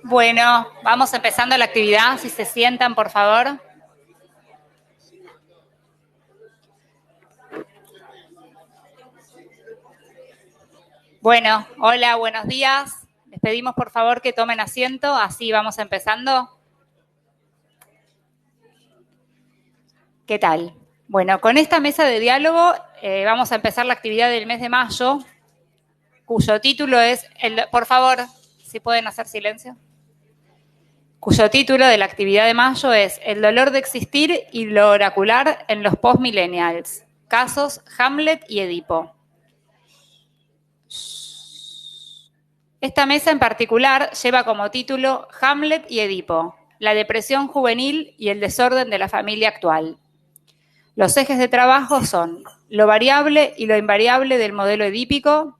Bueno, vamos empezando la actividad. Si se sientan, por favor. Bueno, hola, buenos días. Les pedimos, por favor, que tomen asiento. Así vamos empezando. ¿Qué tal? Bueno, con esta mesa de diálogo vamos a empezar la actividad del mes de mayo, cuyo título es, por favor, si pueden hacer silencio, cuyo título de la actividad de mayo es El dolor de existir y lo oracular en los post-millennials, casos Hamlet y Edipo. Esta mesa en particular lleva como título Hamlet y Edipo, la depresión juvenil y el desorden de la familia actual. Los ejes de trabajo son lo variable y lo invariable del modelo edípico,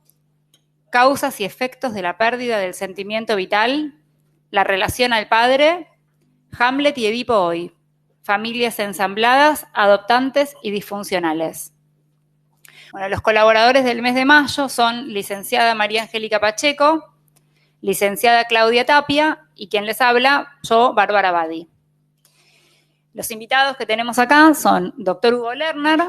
causas y efectos de la pérdida del sentimiento vital, la relación al padre, Hamlet y Edipo hoy, familias ensambladas, adoptantes y disfuncionales. Bueno, los colaboradores del mes de mayo son licenciada María Angélica Pacheco, licenciada Claudia Tapia y quien les habla, yo, Bárbara Badi. Los invitados que tenemos acá son doctor Hugo Lerner,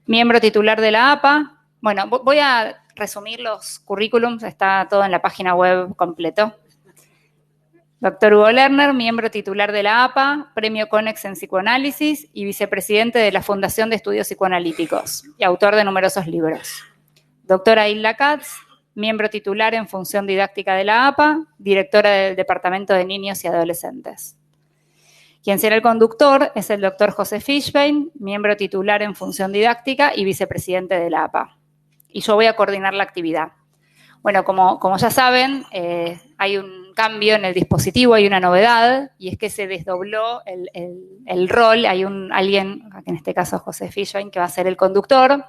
miembro titular de la APA. Bueno, voy a resumir los currículums, está todo en la página web completo. Doctor Hugo Lerner, miembro titular de la APA, premio Conex en psicoanálisis y vicepresidente de la Fundación de Estudios Psicoanalíticos y autor de numerosos libros. Doctora Hilda Katz, miembro titular en función didáctica de la APA, directora del Departamento de Niños y Adolescentes. Quien será el conductor es el doctor José Fishbein, miembro titular en función didáctica y vicepresidente de la APA. Y yo voy a coordinar la actividad. Bueno, como ya saben, hay un cambio en el dispositivo, hay una novedad, y es que se desdobló el rol. Hay alguien, en este caso José Fishbein, que va a ser el conductor,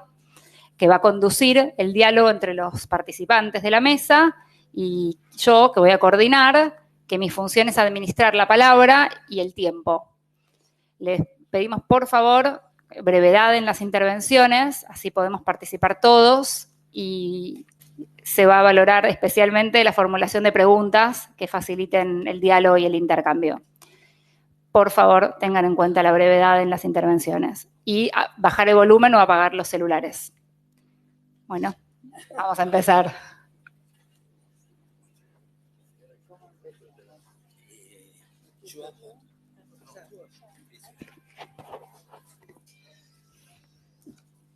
que va a conducir el diálogo entre los participantes de la mesa, y yo, que voy a coordinar, que mi función es administrar la palabra y el tiempo. Les pedimos, por favor, brevedad en las intervenciones, así podemos participar todos, y se va a valorar especialmente la formulación de preguntas que faciliten el diálogo y el intercambio. Por favor, tengan en cuenta la brevedad en las intervenciones. Y bajar el volumen o apagar los celulares. Bueno, vamos a empezar.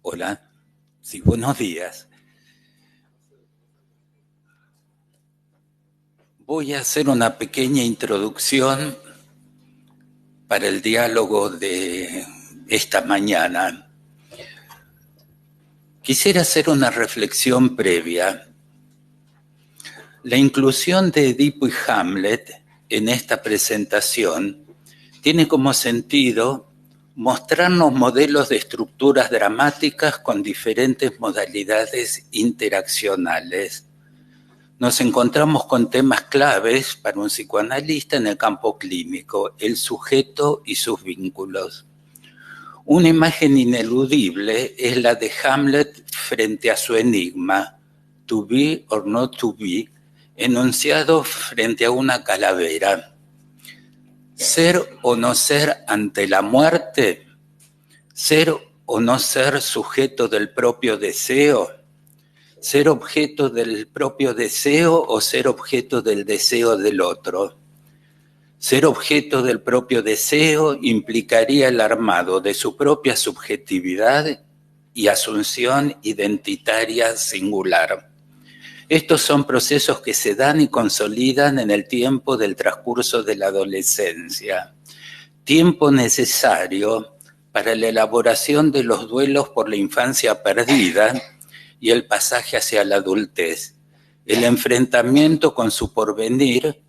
Hola, sí, buenos días. Voy a hacer una pequeña introducción para el diálogo de esta mañana. Quisiera hacer una reflexión previa. La inclusión de Edipo y Hamlet en esta presentación tiene como sentido mostrarnos modelos de estructuras dramáticas con diferentes modalidades interaccionales. Nos encontramos con temas claves para un psicoanalista en el campo clínico, el sujeto y sus vínculos. Una imagen ineludible es la de Hamlet frente a su enigma, to be or not to be, enunciado frente a una calavera. ¿Ser o no ser ante la muerte? ¿Ser o no ser sujeto del propio deseo? ¿Ser objeto del propio deseo o ser objeto del deseo del otro? Ser objeto del propio deseo implicaría el armado de su propia subjetividad y asunción identitaria singular. Estos son procesos que se dan y consolidan en el tiempo del transcurso de la adolescencia, tiempo necesario para la elaboración de los duelos por la infancia perdida y el pasaje hacia la adultez, el enfrentamiento con su porvenir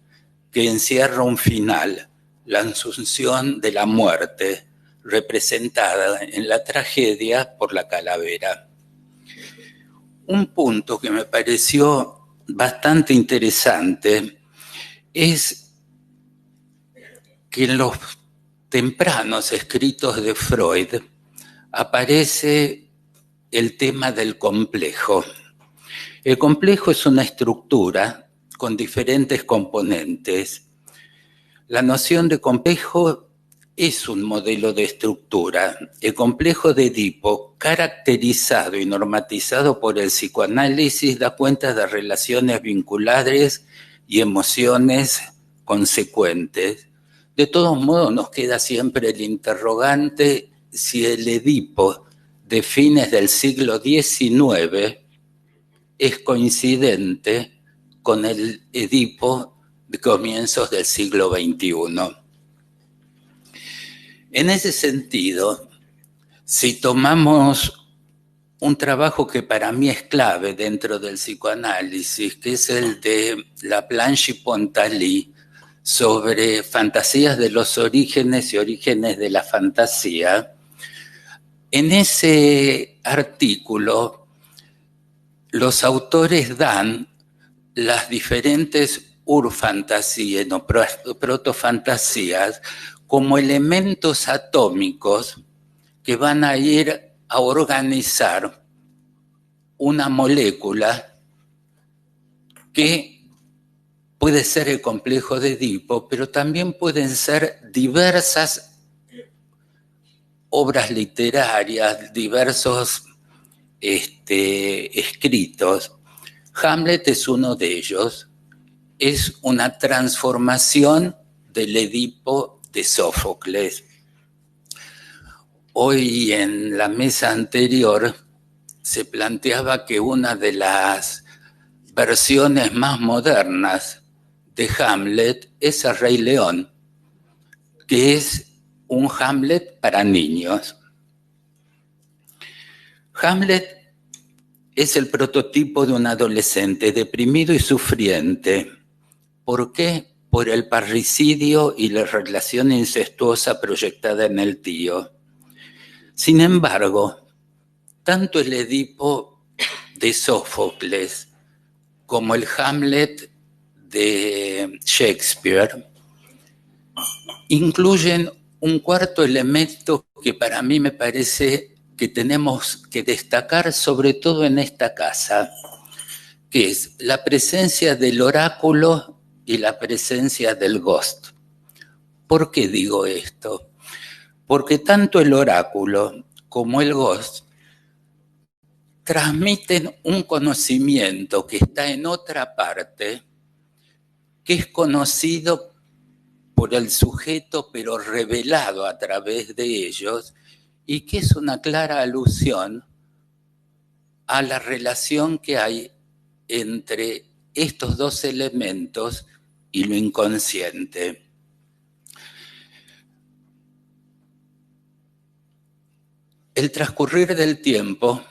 que encierra un final, la asunción de la muerte, representada en la tragedia por la calavera. Un punto que me pareció bastante interesante es que en los tempranos escritos de Freud aparece el tema del complejo. El complejo es una estructura con diferentes componentes. La noción de complejo es un modelo de estructura. El complejo de Edipo, caracterizado y normatizado por el psicoanálisis, da cuenta de relaciones vinculares y emociones consecuentes. De todos modos, nos queda siempre el interrogante si el Edipo de fines del siglo XIX es coincidente con el Edipo de comienzos del siglo XXI. En ese sentido, si tomamos un trabajo que para mí es clave dentro del psicoanálisis, que es el de Laplanche y Pontalis, sobre fantasías de los orígenes y orígenes de la fantasía, en ese artículo los autores dan las diferentes urfantasías o protofantasías como elementos atómicos que van a ir a organizar una molécula que puede ser el complejo de Edipo, pero también pueden ser diversas obras literarias, diversos escritos. Hamlet es uno de ellos. Es una transformación del Edipo de Sófocles. Hoy en la mesa anterior se planteaba que una de las versiones más modernas de Hamlet es El Rey León, que es un Hamlet para niños. Hamlet es el prototipo de un adolescente deprimido y sufriente. ¿Por qué? Por el parricidio y la relación incestuosa proyectada en el tío. Sin embargo, tanto el Edipo de Sófocles como el Hamlet de Shakespeare incluyen un cuarto elemento que para mí me parece que tenemos que destacar sobre todo en esta casa, que es la presencia del oráculo y la presencia del ghost. ¿Por qué digo esto? Porque tanto el oráculo como el ghost transmiten un conocimiento que está en otra parte, que es conocido por el sujeto, pero revelado a través de ellos, y que es una clara alusión a la relación que hay entre estos dos elementos y lo inconsciente. El transcurrir del tiempo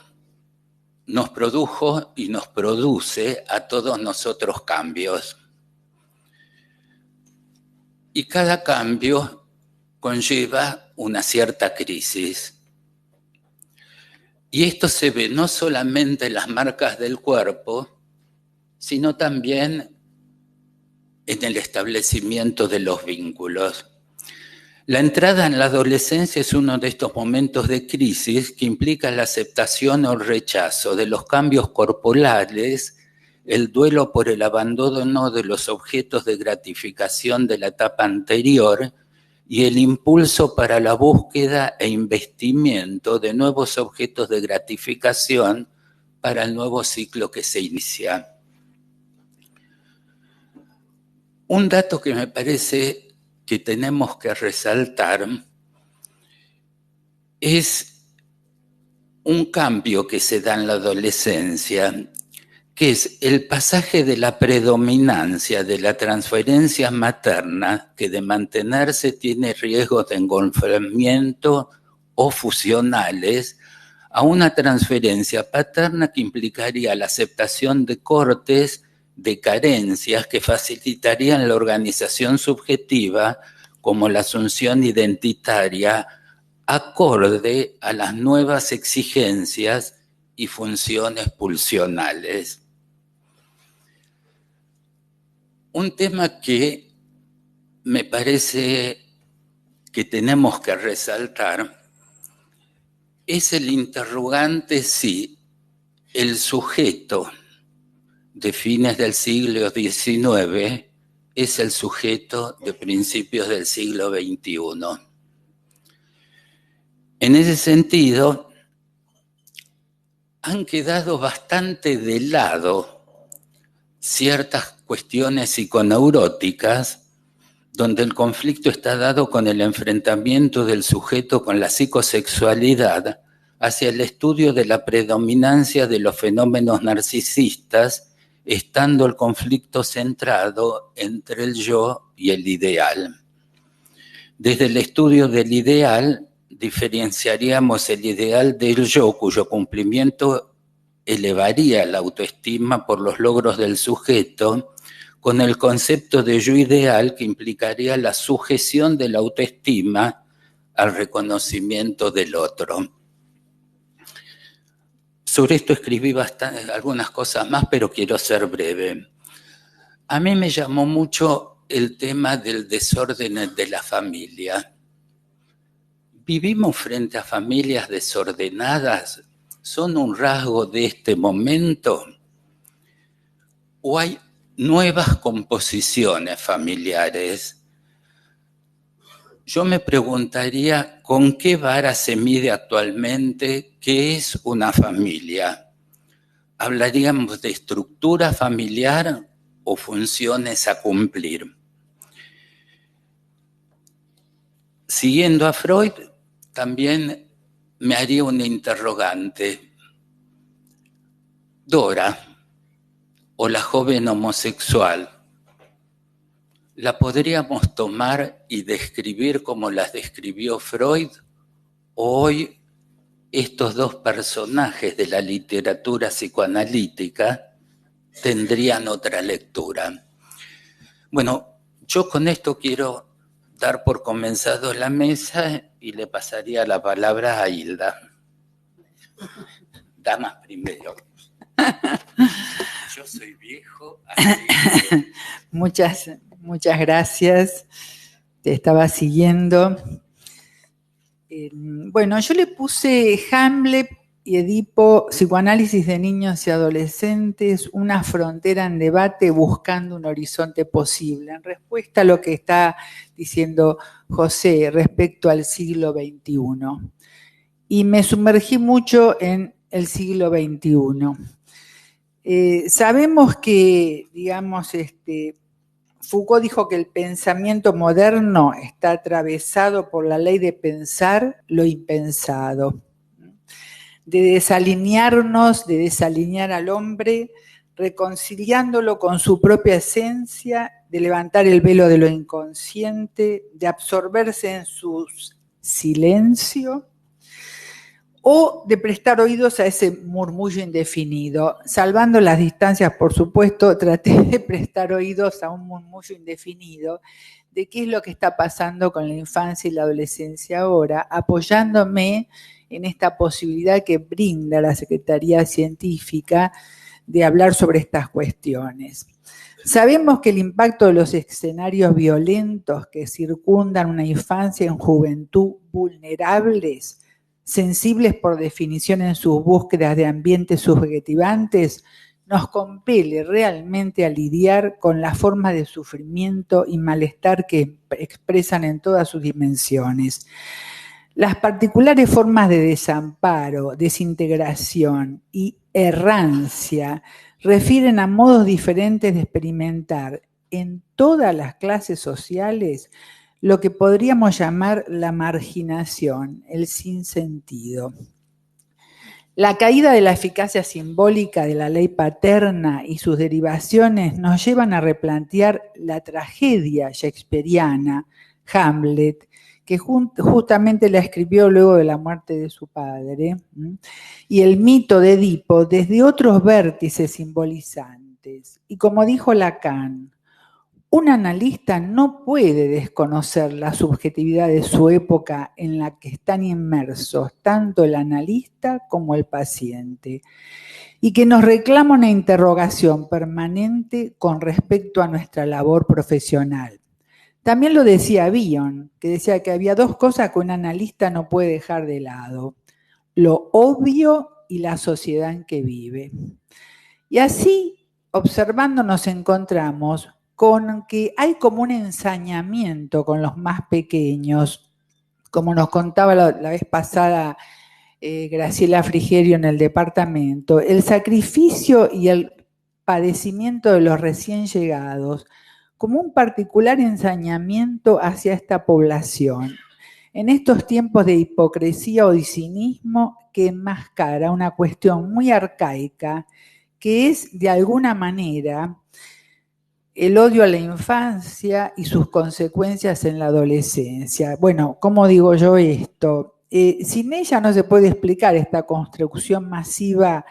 nos produjo y nos produce a todos nosotros cambios. Y cada cambio conlleva una cierta crisis. Y esto se ve no solamente en las marcas del cuerpo, sino también en el establecimiento de los vínculos. La entrada en la adolescencia es uno de estos momentos de crisis que implica la aceptación o el rechazo de los cambios corporales, el duelo por el abandono de los objetos de gratificación de la etapa anterior y el impulso para la búsqueda e investimiento de nuevos objetos de gratificación para el nuevo ciclo que se inicia. Un dato que me parece que tenemos que resaltar es un cambio que se da en la adolescencia, que es el pasaje de la predominancia de la transferencia materna, que de mantenerse tiene riesgos de engolfamiento o fusionales, a una transferencia paterna que implicaría la aceptación de cortes, de carencias que facilitarían la organización subjetiva como la asunción identitaria acorde a las nuevas exigencias y funciones pulsionales. Un tema que me parece que tenemos que resaltar es el interrogante si el sujeto de fines del siglo XIX es el sujeto de principios del siglo XXI. En ese sentido, han quedado bastante de lado ciertas cuestiones psiconeuróticas donde el conflicto está dado con el enfrentamiento del sujeto con la psicosexualidad hacia el estudio de la predominancia de los fenómenos narcisistas, estando el conflicto centrado entre el yo y el ideal. Desde el estudio del ideal, diferenciaríamos el ideal del yo, cuyo cumplimiento elevaría la autoestima por los logros del sujeto, con el concepto de yo ideal que implicaría la sujeción de la autoestima al reconocimiento del otro. Sobre esto escribí algunas cosas más, pero quiero ser breve. A mí me llamó mucho el tema del desorden de la familia. ¿Vivimos frente a familias desordenadas? ¿Son un rasgo de este momento? ¿O hay nuevas composiciones familiares? Yo me preguntaría con qué vara se mide actualmente qué es una familia. ¿Hablaríamos de estructura familiar o funciones a cumplir? Siguiendo a Freud, también me haría una interrogante. Dora, o la joven homosexual, ¿la podríamos tomar y describir como las describió Freud? ¿O hoy estos dos personajes de la literatura psicoanalítica tendrían otra lectura? Bueno, yo con esto quiero dar por comenzado la mesa y le pasaría la palabra a Hilda. Damas primero. Yo soy viejo. Así. Muchas gracias. Te estaba siguiendo. Bueno, yo le puse Hamlet y Edipo, psicoanálisis de niños y adolescentes, una frontera en debate buscando un horizonte posible, en respuesta a lo que está diciendo José respecto al siglo XXI. Y me sumergí mucho en el siglo XXI. Sabemos que, digamos, Foucault dijo que el pensamiento moderno está atravesado por la ley de pensar lo impensado, de desalinearnos, de desalinear al hombre, reconciliándolo con su propia esencia, de levantar el velo de lo inconsciente, de absorberse en su silencio, o de prestar oídos a ese murmullo indefinido. Salvando las distancias, por supuesto, traté de prestar oídos a un murmullo indefinido de qué es lo que está pasando con la infancia y la adolescencia ahora, apoyándome en esta posibilidad que brinda la Secretaría Científica de hablar sobre estas cuestiones. Sabemos que el impacto de los escenarios violentos que circundan una infancia en juventud vulnerables, sensibles por definición en sus búsquedas de ambientes subjetivantes, nos compele realmente a lidiar con las formas de sufrimiento y malestar que expresan en todas sus dimensiones. Las particulares formas de desamparo, desintegración y errancia refieren a modos diferentes de experimentar en todas las clases sociales lo que podríamos llamar la marginación, el sinsentido. La caída de la eficacia simbólica de la ley paterna y sus derivaciones nos llevan a replantear la tragedia shakespeariana, Hamlet, que justamente la escribió luego de la muerte de su padre, y el mito de Edipo desde otros vértices simbolizantes. Y como dijo Lacan, un analista no puede desconocer la subjetividad de su época en la que están inmersos tanto el analista como el paciente, y que nos reclama una interrogación permanente con respecto a nuestra labor profesional. También lo decía Bion, que decía que había dos cosas que un analista no puede dejar de lado: lo obvio y la sociedad en que vive. Y así, observando nos encontramos con que hay como un ensañamiento con los más pequeños, como nos contaba la vez pasada Graciela Frigerio en el departamento, el sacrificio y el padecimiento de los recién llegados, como un particular ensañamiento hacia esta población. En estos tiempos de hipocresía o de cinismo que enmascara una cuestión muy arcaica, que es de alguna manera el odio a la infancia y sus consecuencias en la adolescencia. Bueno, ¿cómo digo yo esto? Sin ella no se puede explicar esta construcción masiva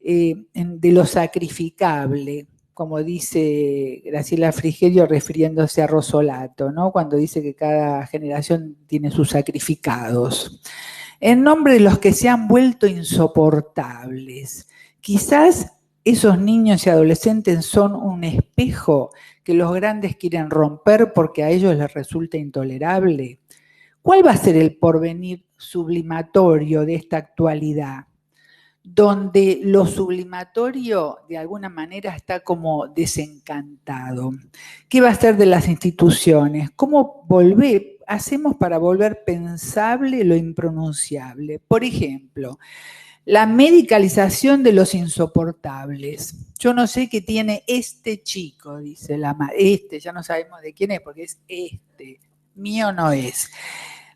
de lo sacrificable, como dice Graciela Frigerio refiriéndose a Rosolato, ¿no? Cuando dice que cada generación tiene sus sacrificados, en nombre de los que se han vuelto insoportables. Quizás esos niños y adolescentes son un espejo que los grandes quieren romper porque a ellos les resulta intolerable. ¿Cuál va a ser el porvenir sublimatorio de esta actualidad? Donde lo sublimatorio de alguna manera está como desencantado. ¿Qué va a ser de las instituciones? ¿Cómo hacemos para volver pensable lo impronunciable? Por ejemplo, la medicalización de los insoportables. Yo no sé qué tiene este chico, dice la madre. Ya no sabemos de quién es, porque es mío no es.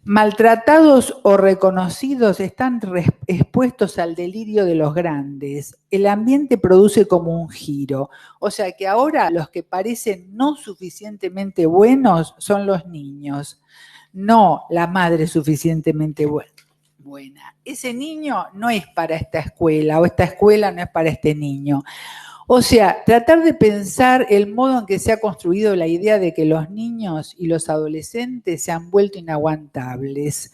Maltratados o reconocidos están expuestos al delirio de los grandes. El ambiente produce como un giro. O sea que ahora los que parecen no suficientemente buenos son los niños, no la madre suficientemente buena. Ese niño no es para esta escuela o esta escuela no es para este niño. O sea, tratar de pensar el modo en que se ha construido la idea de que los niños y los adolescentes se han vuelto inaguantables.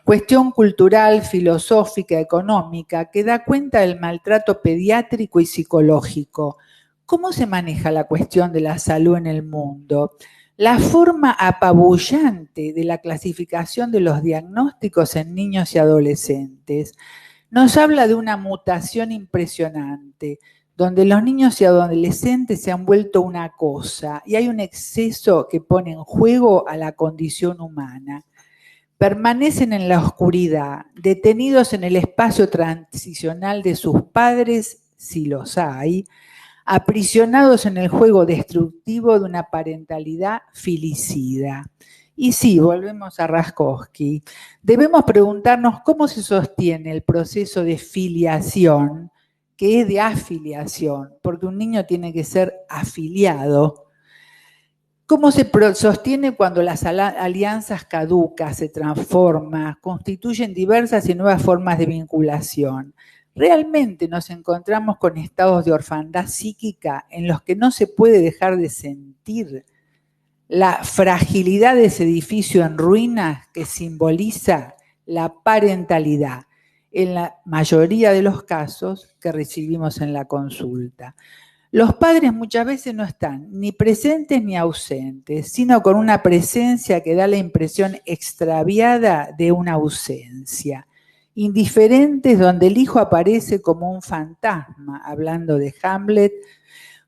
Cuestión cultural, filosófica, económica, que da cuenta del maltrato pediátrico y psicológico. ¿Cómo se maneja la cuestión de la salud en el mundo? La forma apabullante de la clasificación de los diagnósticos en niños y adolescentes nos habla de una mutación impresionante, donde los niños y adolescentes se han vuelto una cosa y hay un exceso que pone en juego a la condición humana. Permanecen en la oscuridad, detenidos en el espacio transicional de sus padres, si los hay, aprisionados en el juego destructivo de una parentalidad filicida. Y sí, volvemos a Raskowski, debemos preguntarnos cómo se sostiene el proceso de filiación, que es de afiliación, porque un niño tiene que ser afiliado. ¿Cómo se sostiene cuando las alianzas caducas, se transforman, constituyen diversas y nuevas formas de vinculación? Realmente nos encontramos con estados de orfandad psíquica en los que no se puede dejar de sentir la fragilidad de ese edificio en ruinas que simboliza la parentalidad, en la mayoría de los casos que recibimos en la consulta. Los padres muchas veces no están ni presentes ni ausentes, sino con una presencia que da la impresión extraviada de una ausencia. Indiferentes donde el hijo aparece como un fantasma, hablando de Hamlet,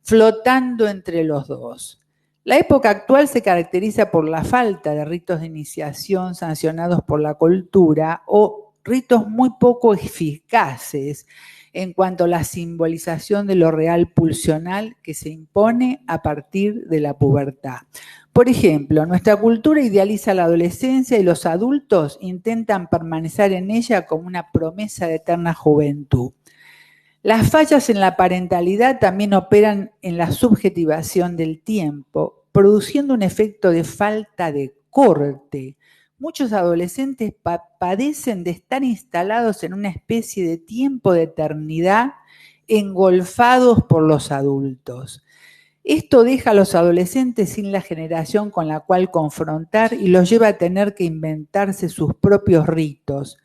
flotando entre los dos. La época actual se caracteriza por la falta de ritos de iniciación sancionados por la cultura o ritos muy poco eficaces en cuanto a la simbolización de lo real pulsional que se impone a partir de la pubertad. Por ejemplo, nuestra cultura idealiza la adolescencia y los adultos intentan permanecer en ella como una promesa de eterna juventud. Las fallas en la parentalidad también operan en la subjetivación del tiempo, produciendo un efecto de falta de corte. Muchos adolescentes padecen de estar instalados en una especie de tiempo de eternidad engolfados por los adultos. Esto deja a los adolescentes sin la generación con la cual confrontar y los lleva a tener que inventarse sus propios ritos,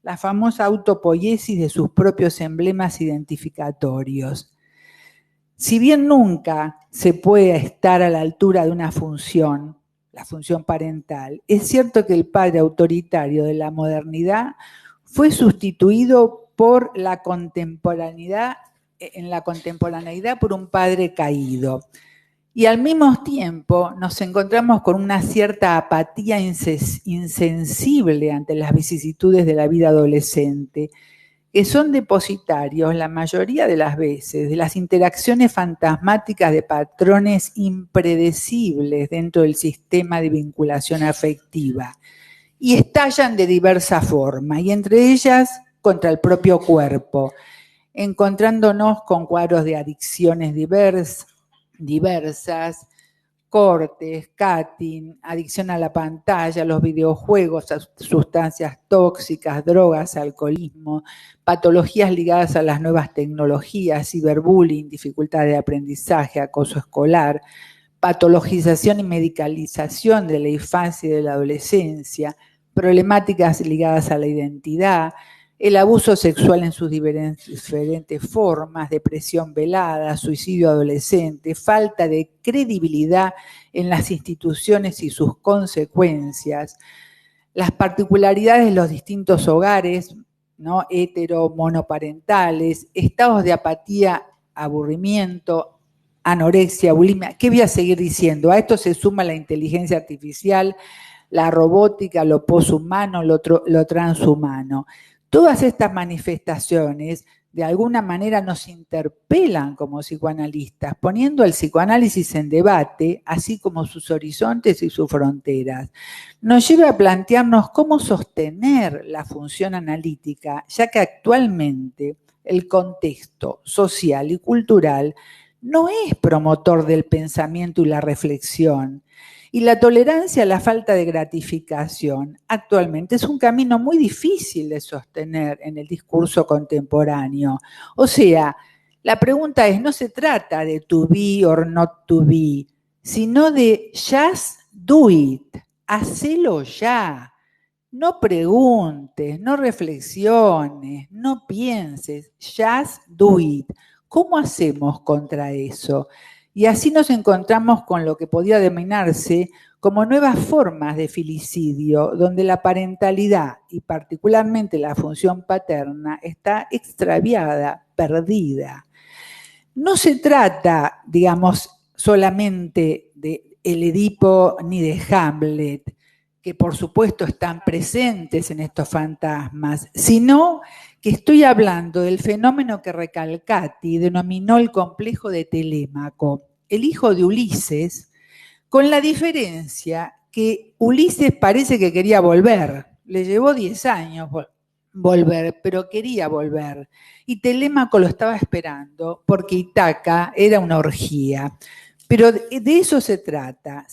la famosa autopoiesis de sus propios emblemas identificatorios. Si bien nunca se puede estar a la altura de una función, la función parental, es cierto que el padre autoritario de la modernidad fue sustituido por la contemporaneidad en la contemporaneidad por un padre caído. Y al mismo tiempo nos encontramos con una cierta apatía insensible ante las vicisitudes de la vida adolescente, que son depositarios, la mayoría de las veces, de las interacciones fantasmáticas de patrones impredecibles dentro del sistema de vinculación afectiva, y estallan de diversas formas, y entre ellas contra el propio cuerpo, encontrándonos con cuadros de adicciones diversas, cortes, cutting, adicción a la pantalla, los videojuegos, sustancias tóxicas, drogas, alcoholismo, patologías ligadas a las nuevas tecnologías, ciberbullying, dificultad de aprendizaje, acoso escolar, patologización y medicalización de la infancia y de la adolescencia, problemáticas ligadas a la identidad, el abuso sexual en sus diferentes formas, depresión velada, suicidio adolescente, falta de credibilidad en las instituciones y sus consecuencias, las particularidades de los distintos hogares, ¿no? Hetero, monoparentales, estados de apatía, aburrimiento, anorexia, bulimia. ¿Qué voy a seguir diciendo? A esto se suma la inteligencia artificial, la robótica, lo poshumano, lo transhumano. Todas estas manifestaciones de alguna manera nos interpelan como psicoanalistas, poniendo el psicoanálisis en debate, así como sus horizontes y sus fronteras. Nos lleva a plantearnos cómo sostener la función analítica, ya que actualmente el contexto social y cultural no es promotor del pensamiento y la reflexión. Y la tolerancia a la falta de gratificación actualmente es un camino muy difícil de sostener en el discurso contemporáneo. O sea, la pregunta es, no se trata de to be or not to be, sino de just do it, hacelo ya. No preguntes, no reflexiones, no pienses, just do it. ¿Cómo hacemos contra eso? Y así nos encontramos con lo que podía denominarse como nuevas formas de filicidio, donde la parentalidad y particularmente la función paterna está extraviada, perdida. No se trata, digamos, solamente de el Edipo ni de Hamlet, que por supuesto están presentes en estos fantasmas, sino que estoy hablando del fenómeno que Recalcati denominó el complejo de Telémaco, el hijo de Ulises, con la diferencia que Ulises parece que quería volver, le llevó 10 años volver, pero quería volver, y Telémaco lo estaba esperando porque Ítaca era una orgía. Pero de eso se trata,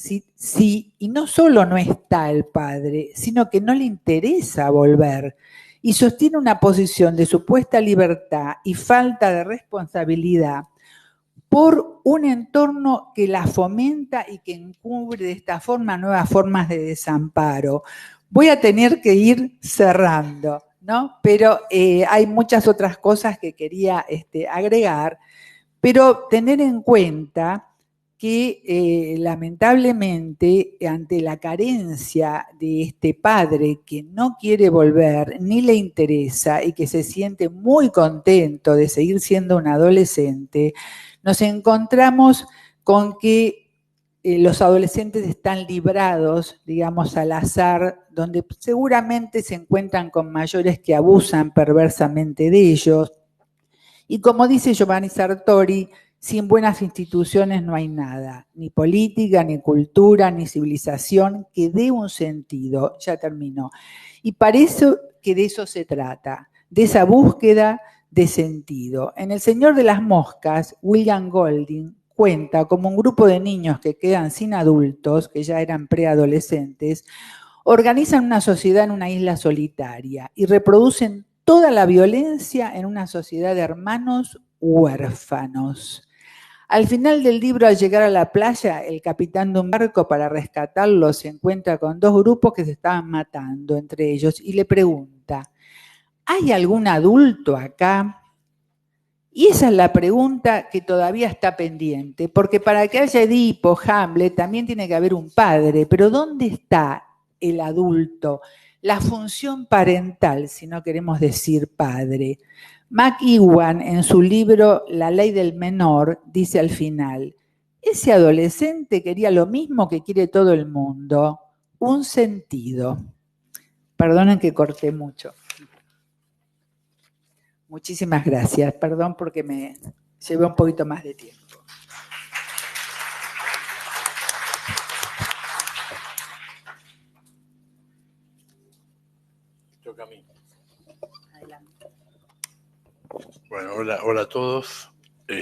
y no solo no está el padre, sino que no le interesa volver y sostiene una posición de supuesta libertad y falta de responsabilidad por un entorno que la fomenta y que encubre de esta forma nuevas formas de desamparo. Voy a tener que ir cerrando, ¿no? Pero hay muchas otras cosas que quería agregar, pero tener en cuenta que lamentablemente ante la carencia de este padre que no quiere volver ni le interesa y que se siente muy contento de seguir siendo un adolescente, nos encontramos con que los adolescentes están librados, digamos, al azar, donde seguramente se encuentran con mayores que abusan perversamente de ellos. Y como dice Giovanni Sartori, sin buenas instituciones no hay nada, ni política, ni cultura, ni civilización que dé un sentido. Ya terminó. Y parece que de eso se trata, de esa búsqueda de sentido. En El Señor de las Moscas, William Golding cuenta como un grupo de niños que quedan sin adultos, que ya eran preadolescentes, organizan una sociedad en una isla solitaria y reproducen toda la violencia en una sociedad de hermanos huérfanos. Al final del libro, al llegar a la playa, el capitán de un barco para rescatarlos se encuentra con dos grupos que se estaban matando entre ellos y le pregunta, ¿hay algún adulto acá? Y esa es la pregunta que todavía está pendiente, porque para que haya Edipo, Hamlet, también tiene que haber un padre, pero ¿dónde está el adulto? la función parental, si no queremos decir padre. McEwan, en su libro La ley del menor, dice al final, ese adolescente quería lo mismo que quiere todo el mundo, un sentido. Perdonen que corté mucho. Muchísimas gracias. Perdón porque me llevé un poquito más de tiempo. Toca a mí. Adelante. Bueno, hola a todos. A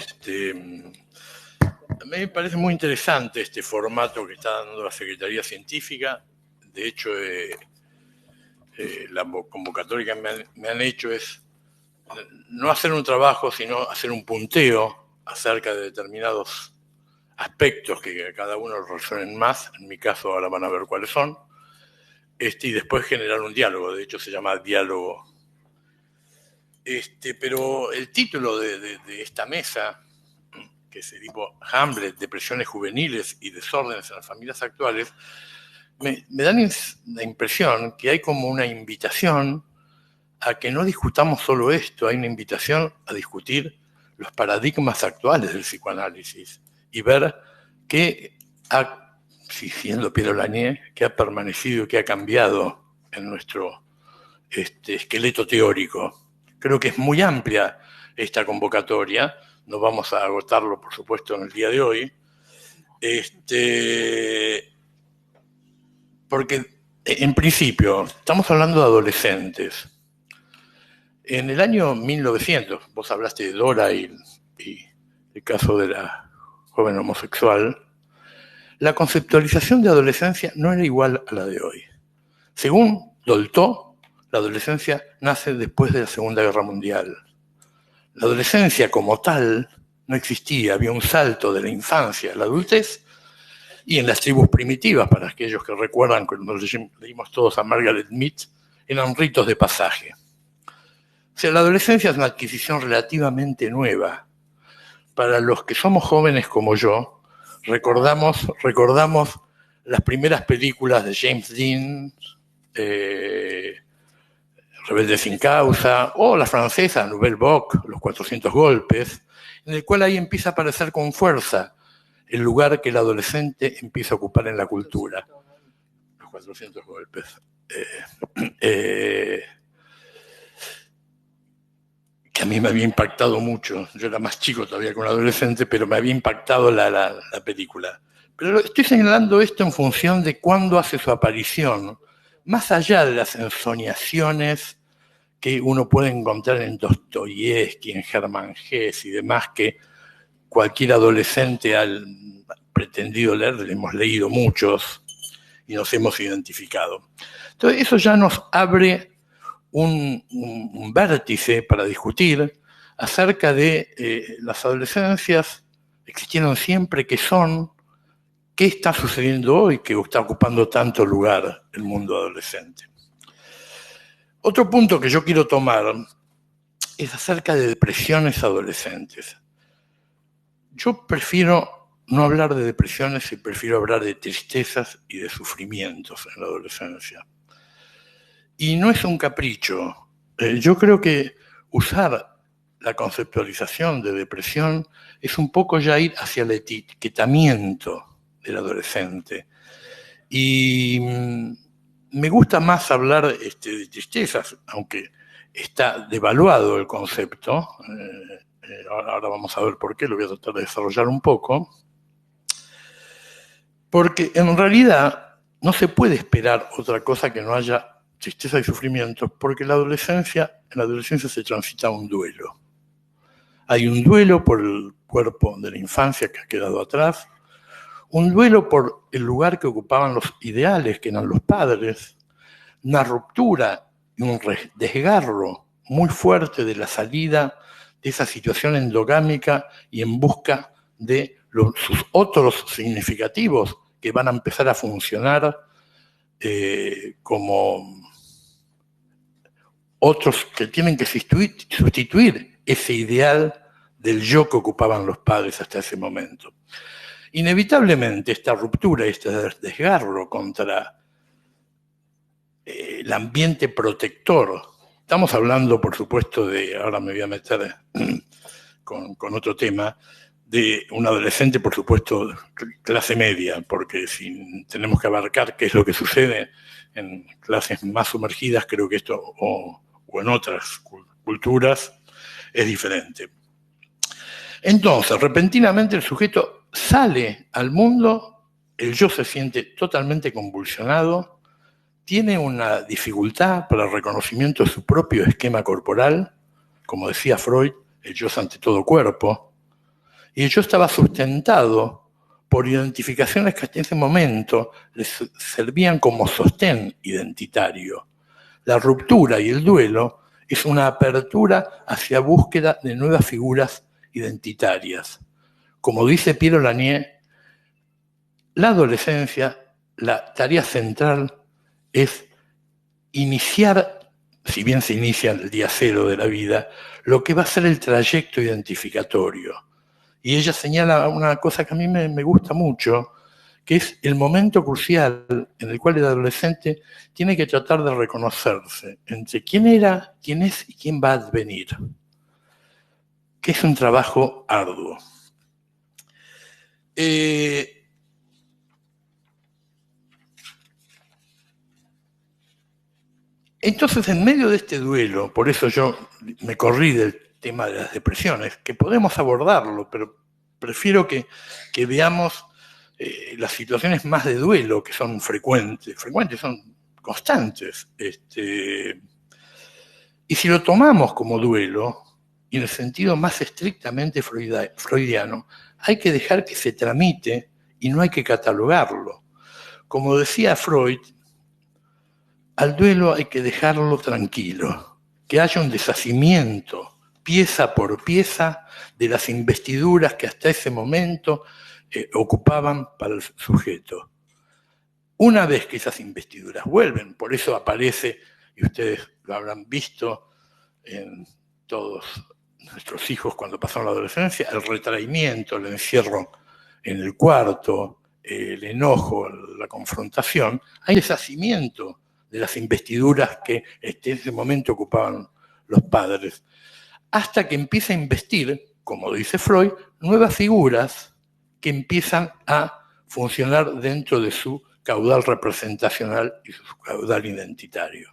mí me parece muy interesante este formato que está dando la Secretaría Científica. De hecho, la convocatoria que me han hecho es no hacer un trabajo, sino hacer un punteo acerca de determinados aspectos que a cada uno resuenen más. En mi caso ahora van a ver cuáles son. Y después generar un diálogo. De hecho se llama diálogo. Pero el título de esta mesa, que se tipo Hamlet, depresiones juveniles y desórdenes en las familias actuales, me da la impresión que hay como una invitación a que no discutamos solo esto, hay una invitación a discutir los paradigmas actuales del psicoanálisis y ver qué ha, siendo Piero Lanier, qué ha permanecido, qué ha cambiado en nuestro esqueleto teórico. Creo que es muy amplia esta convocatoria, no vamos a agotarlo, por supuesto, en el día de hoy, porque en principio estamos hablando de adolescentes. En el año 1900, vos hablaste de Dora y el caso de la joven homosexual, la conceptualización de adolescencia no era igual a la de hoy. Según Dolto, la adolescencia nace después de la Segunda Guerra Mundial. La adolescencia como tal no existía, había un salto de la infancia a la adultez, y en las tribus primitivas, para aquellos que recuerdan cuando leímos todos a Margaret Mead, eran ritos de pasaje. O sea, la adolescencia es una adquisición relativamente nueva. Para los que somos jóvenes como yo, recordamos las primeras películas de James Dean, Rebelde sin causa, o la francesa Nouvelle Vague, Los 400 golpes, en el cual ahí empieza a aparecer con fuerza el lugar que el adolescente empieza a ocupar en la cultura. Los 400 golpes. Que a mí me había impactado mucho. Yo era más chico todavía que un adolescente, pero me había impactado la película. Pero estoy señalando esto en función de cuándo hace su aparición, más allá de las ensoñaciones que uno puede encontrar en Dostoyevsky, en Hermann Hesse y demás, que cualquier adolescente ha pretendido leer, le hemos leído muchos y nos hemos identificado. Entonces eso ya nos abre un vértice para discutir acerca de las adolescencias, existieron siempre, qué son, qué está sucediendo hoy que está ocupando tanto lugar el mundo adolescente. Otro punto que yo quiero tomar es acerca de depresiones adolescentes. Yo prefiero no hablar de depresiones y prefiero hablar de tristezas y de sufrimientos en la adolescencia. Y no es un capricho. Yo creo que usar la conceptualización de depresión es un poco ya ir hacia el etiquetamiento del adolescente. Y me gusta más hablar de tristezas, aunque está devaluado el concepto. Ahora vamos a ver por qué, lo voy a tratar de desarrollar un poco. Porque en realidad no se puede esperar otra cosa que no haya tristeza y sufrimiento, porque en la adolescencia se transita un duelo. Hay un duelo por el cuerpo de la infancia que ha quedado atrás, un duelo por el lugar que ocupaban los ideales, que eran los padres, una ruptura y un desgarro muy fuerte de la salida de esa situación endogámica y en busca de sus otros significativos que van a empezar a funcionar como otros que tienen que sustituir ese ideal del yo que ocupaban los padres hasta ese momento. Inevitablemente esta ruptura, este desgarro contra el ambiente protector. Estamos hablando, por supuesto, ahora me voy a meter con otro tema, de un adolescente, por supuesto, clase media, porque si tenemos que abarcar qué es lo que sucede en clases más sumergidas, creo que esto, o en otras culturas, es diferente. Entonces, repentinamente el sujeto sale al mundo, el yo se siente totalmente convulsionado, tiene una dificultad para el reconocimiento de su propio esquema corporal, como decía Freud, el yo es ante todo cuerpo, y el yo estaba sustentado por identificaciones que hasta ese momento les servían como sostén identitario. La ruptura y el duelo es una apertura hacia búsqueda de nuevas figuras identitarias. Como dice Piero Lanier, la adolescencia, la tarea central es iniciar, si bien se inicia el día cero de la vida, lo que va a ser el trayecto identificatorio. Y ella señala una cosa que a mí me gusta mucho, que es el momento crucial en el cual el adolescente tiene que tratar de reconocerse entre quién era, quién es y quién va a advenir, que es un trabajo arduo. Entonces, en medio de este duelo, por eso yo me corrí del tema de las depresiones, que podemos abordarlo, pero prefiero que veamos las situaciones más de duelo, que son frecuentes, son constantes. Y si lo tomamos como duelo, y en el sentido más estrictamente freudiano, hay que dejar que se tramite y no hay que catalogarlo. Como decía Freud, al duelo hay que dejarlo tranquilo, que haya un deshacimiento, pieza por pieza, de las investiduras que hasta ese momento ocupaban para el sujeto. Una vez que esas investiduras vuelven, por eso aparece, y ustedes lo habrán visto en todos nuestros hijos cuando pasaron la adolescencia, el retraimiento, el encierro en el cuarto, el enojo, la confrontación, hay deshacimiento de las investiduras que en ese momento ocupaban los padres, hasta que empieza a investir, como dice Freud, nuevas figuras que empiezan a funcionar dentro de su caudal representacional y su caudal identitario.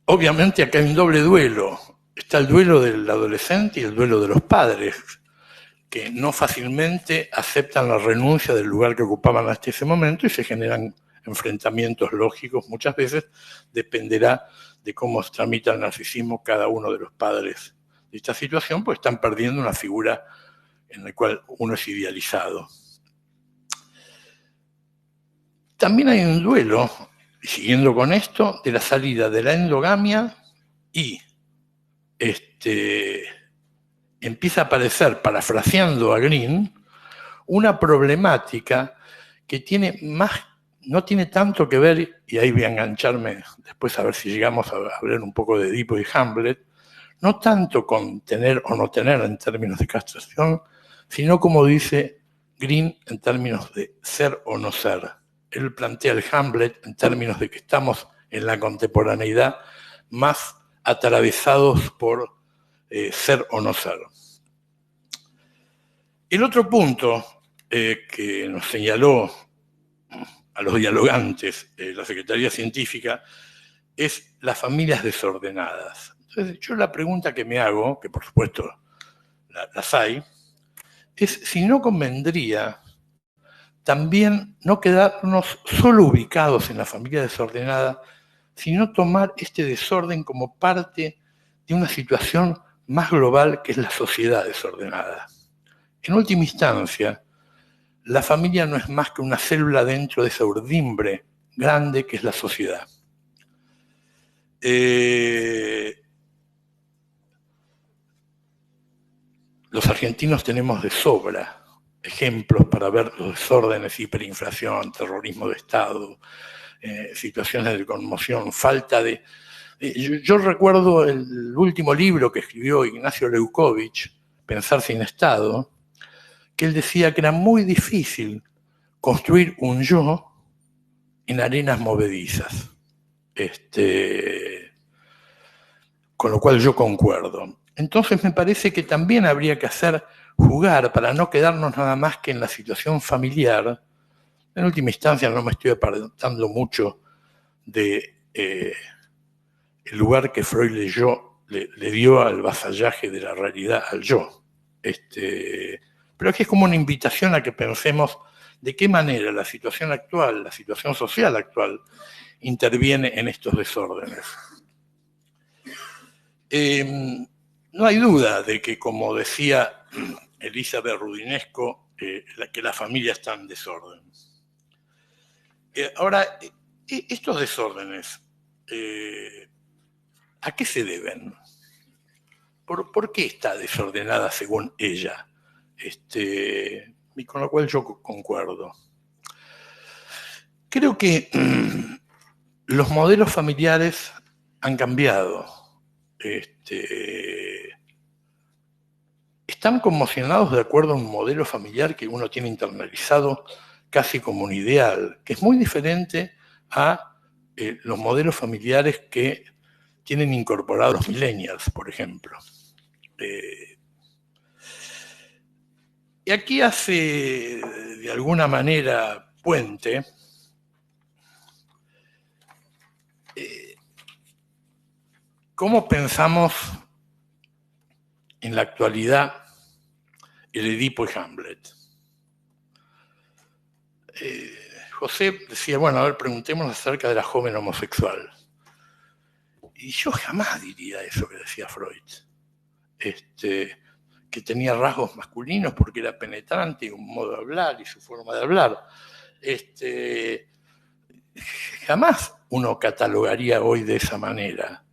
Obviamente acá hay un doble duelo. Está el duelo del adolescente y el duelo de los padres, que no fácilmente aceptan la renuncia del lugar que ocupaban hasta ese momento y se generan enfrentamientos lógicos. Muchas veces dependerá de cómo se tramita el narcisismo cada uno de los padres de esta situación, pues están perdiendo una figura en la cual uno es idealizado. También hay un duelo, siguiendo con esto, de la salida de la endogamia y empieza a aparecer, parafraseando a Green, una problemática que no tiene tanto que ver, y ahí voy a engancharme después a ver si llegamos a hablar un poco de Edipo y Hamlet, no tanto con tener o no tener en términos de castración, sino como dice Green en términos de ser o no ser. Él plantea el Hamlet en términos de que estamos en la contemporaneidad más atravesados por ser o no ser. El otro punto que nos señaló a los dialogantes la Secretaría Científica es las familias desordenadas. Entonces, yo la pregunta que me hago, que por supuesto las hay, es si no convendría también no quedarnos solo ubicados en la familia desordenada, sino tomar este desorden como parte de una situación más global que es la sociedad desordenada. En última instancia, la familia no es más que una célula dentro de esa urdimbre grande que es la sociedad. Los argentinos tenemos de sobra ejemplos para ver los desórdenes, hiperinflación, terrorismo de Estado, situaciones de conmoción, falta de... Yo recuerdo el último libro que escribió Ignacio Leukovich, Pensar sin Estado, que él decía que era muy difícil construir un yo en arenas movedizas. Con lo cual yo concuerdo. Entonces me parece que también habría que jugar para no quedarnos nada más que en la situación familiar. En última instancia no me estoy apartando mucho de el lugar que Freud le dio al vasallaje de la realidad al yo. Pero aquí es como una invitación a que pensemos de qué manera la situación actual, la situación social actual, interviene en estos desórdenes. No hay duda de que, como decía Elizabeth Rudinesco, que la familia está en desorden. Ahora, estos desórdenes, ¿a qué se deben? ¿Por qué está desordenada según ella? Y con lo cual yo concuerdo. Creo que los modelos familiares han cambiado. Están conmocionados de acuerdo a un modelo familiar que uno tiene internalizado casi como un ideal, que es muy diferente a los modelos familiares que tienen incorporados los millennials, por ejemplo. Y aquí hace, de alguna manera, puente cómo pensamos en la actualidad el Edipo y Hamlet. José decía, bueno, a ver, preguntémonos acerca de la joven homosexual. Y yo jamás diría eso que decía Freud. Que tenía rasgos masculinos porque era penetrante, un modo de hablar y su forma de hablar. Jamás uno catalogaría hoy de esa manera.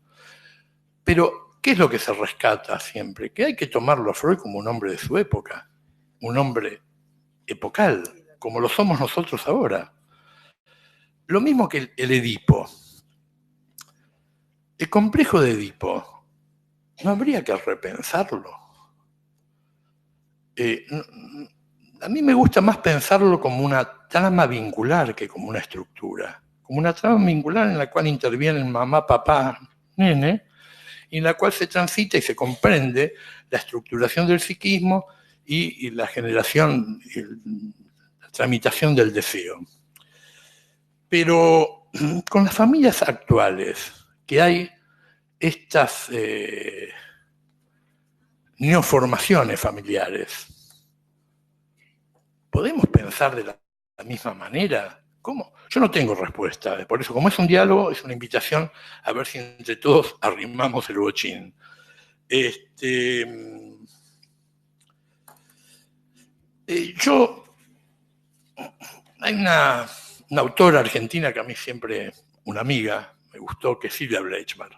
Pero, ¿qué es lo que se rescata siempre? Que hay que tomarlo a Freud como un hombre de su época, un hombre epocal, como lo somos nosotros ahora. Lo mismo que el Edipo. El complejo de Edipo, ¿no habría que repensarlo? A mí me gusta más pensarlo como una trama vincular que como una estructura. Como una trama vincular en la cual intervienen mamá, papá, nene, y en la cual se transita y se comprende la estructuración del psiquismo y la generación, la tramitación del deseo. Pero con las familias actuales, que hay estas neoformaciones familiares, ¿podemos pensar de la misma manera? ¿Cómo? Yo no tengo respuesta. Por eso, como es un diálogo, es una invitación a ver si entre todos arrimamos el bochín. Hay una autora argentina que a mí siempre, una amiga, me gustó, que es Silvia Bleichmann.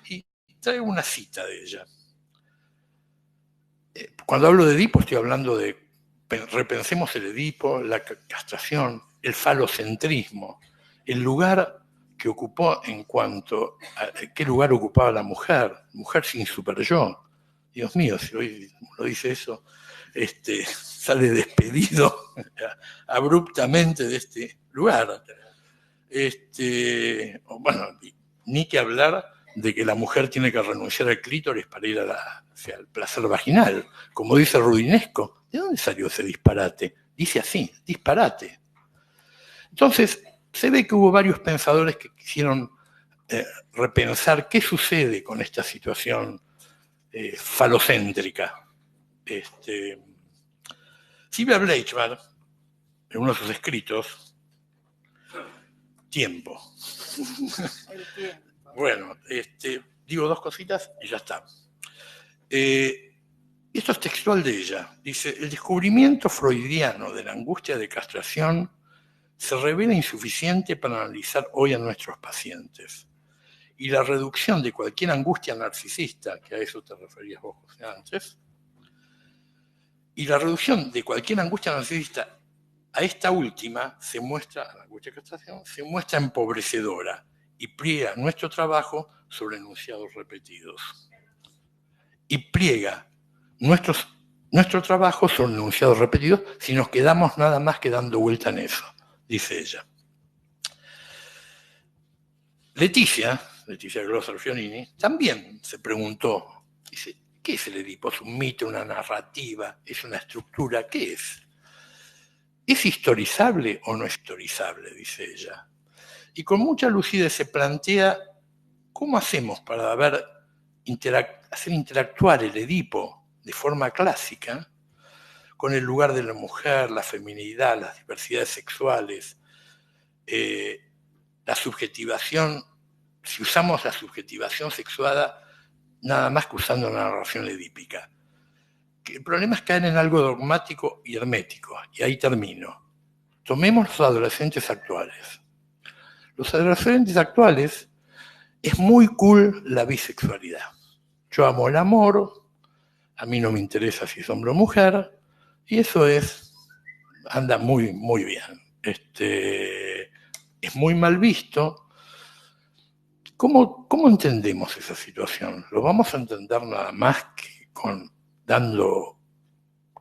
Y traigo una cita de ella. Cuando hablo de Edipo, estoy hablando de repensemos el Edipo, la castración, el falocentrismo, el lugar que ocupó en cuanto a qué lugar ocupaba la mujer sin superyo. Dios mío, si hoy uno dice eso, sale despedido abruptamente de este lugar. Bueno, ni que hablar de que la mujer tiene que renunciar al clítoris para ir al placer vaginal. Como dice Rudinesco, ¿de dónde salió ese disparate? Dice así, disparate. Entonces, se ve que hubo varios pensadores que quisieron repensar qué sucede con esta situación falocéntrica. Silvia Bleichmann, en uno de sus escritos, Tiempo. El tiempo. Bueno, digo dos cositas y ya está. Esto es textual de ella. Dice, el descubrimiento freudiano de la angustia de castración se revela insuficiente para analizar hoy a nuestros pacientes. Y la reducción de cualquier angustia narcisista, que a eso te referías vos, José, antes, y la reducción de cualquier angustia narcisista a esta última se muestra, a la angustia de castración, se muestra empobrecedora y pliega nuestro trabajo sobre enunciados repetidos. Y pliega nuestros Nuestro trabajo son enunciados repetidos si nos quedamos nada más que dando vuelta en eso, dice ella. Leticia Grosser Fionini, también se preguntó, dice, ¿qué es el Edipo? ¿Es un mito, una narrativa? ¿Es una estructura? ¿Qué es? ¿Es historizable o no historizable? Dice ella. Y con mucha lucidez se plantea cómo hacemos para hacer interactuar el Edipo de forma clásica con el lugar de la mujer, la feminidad, las diversidades sexuales, la subjetivación, si usamos la subjetivación sexuada nada más que usando una narración edípica. El problema es caer en algo dogmático y hermético, y ahí termino. Tomemos los adolescentes actuales. Los adolescentes actuales es muy cool la bisexualidad. Yo amo el amor, a mí no me interesa si es hombre o mujer, y eso anda muy, muy bien. Es muy mal visto. ¿Cómo entendemos esa situación? ¿Lo vamos a entender nada más que dando,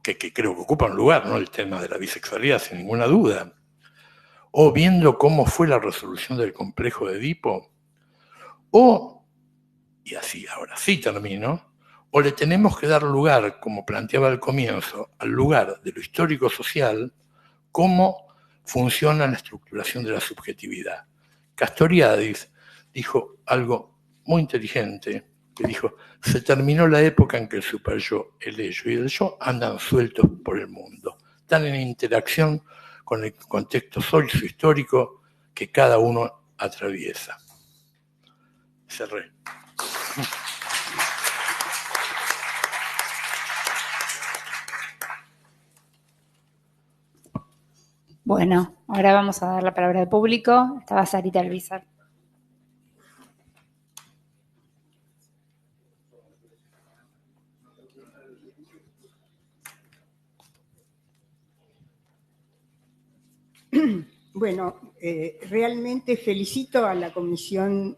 que creo que ocupa un lugar, ¿no?, el tema de la bisexualidad, sin ninguna duda? ¿O viendo cómo fue la resolución del complejo de Edipo? ¿O, y así ahora sí termino, o le tenemos que dar lugar, como planteaba al comienzo, al lugar de lo histórico-social, cómo funciona la estructuración de la subjetividad? Castoriadis dijo algo muy inteligente, que dijo, se terminó la época en que el superyo, el ello y el yo andan sueltos por el mundo, están en interacción con el contexto socio-histórico que cada uno atraviesa. Cerré. Bueno, ahora vamos a dar la palabra al público. Estaba Sarita Alvizar. Bueno, realmente felicito a la comisión,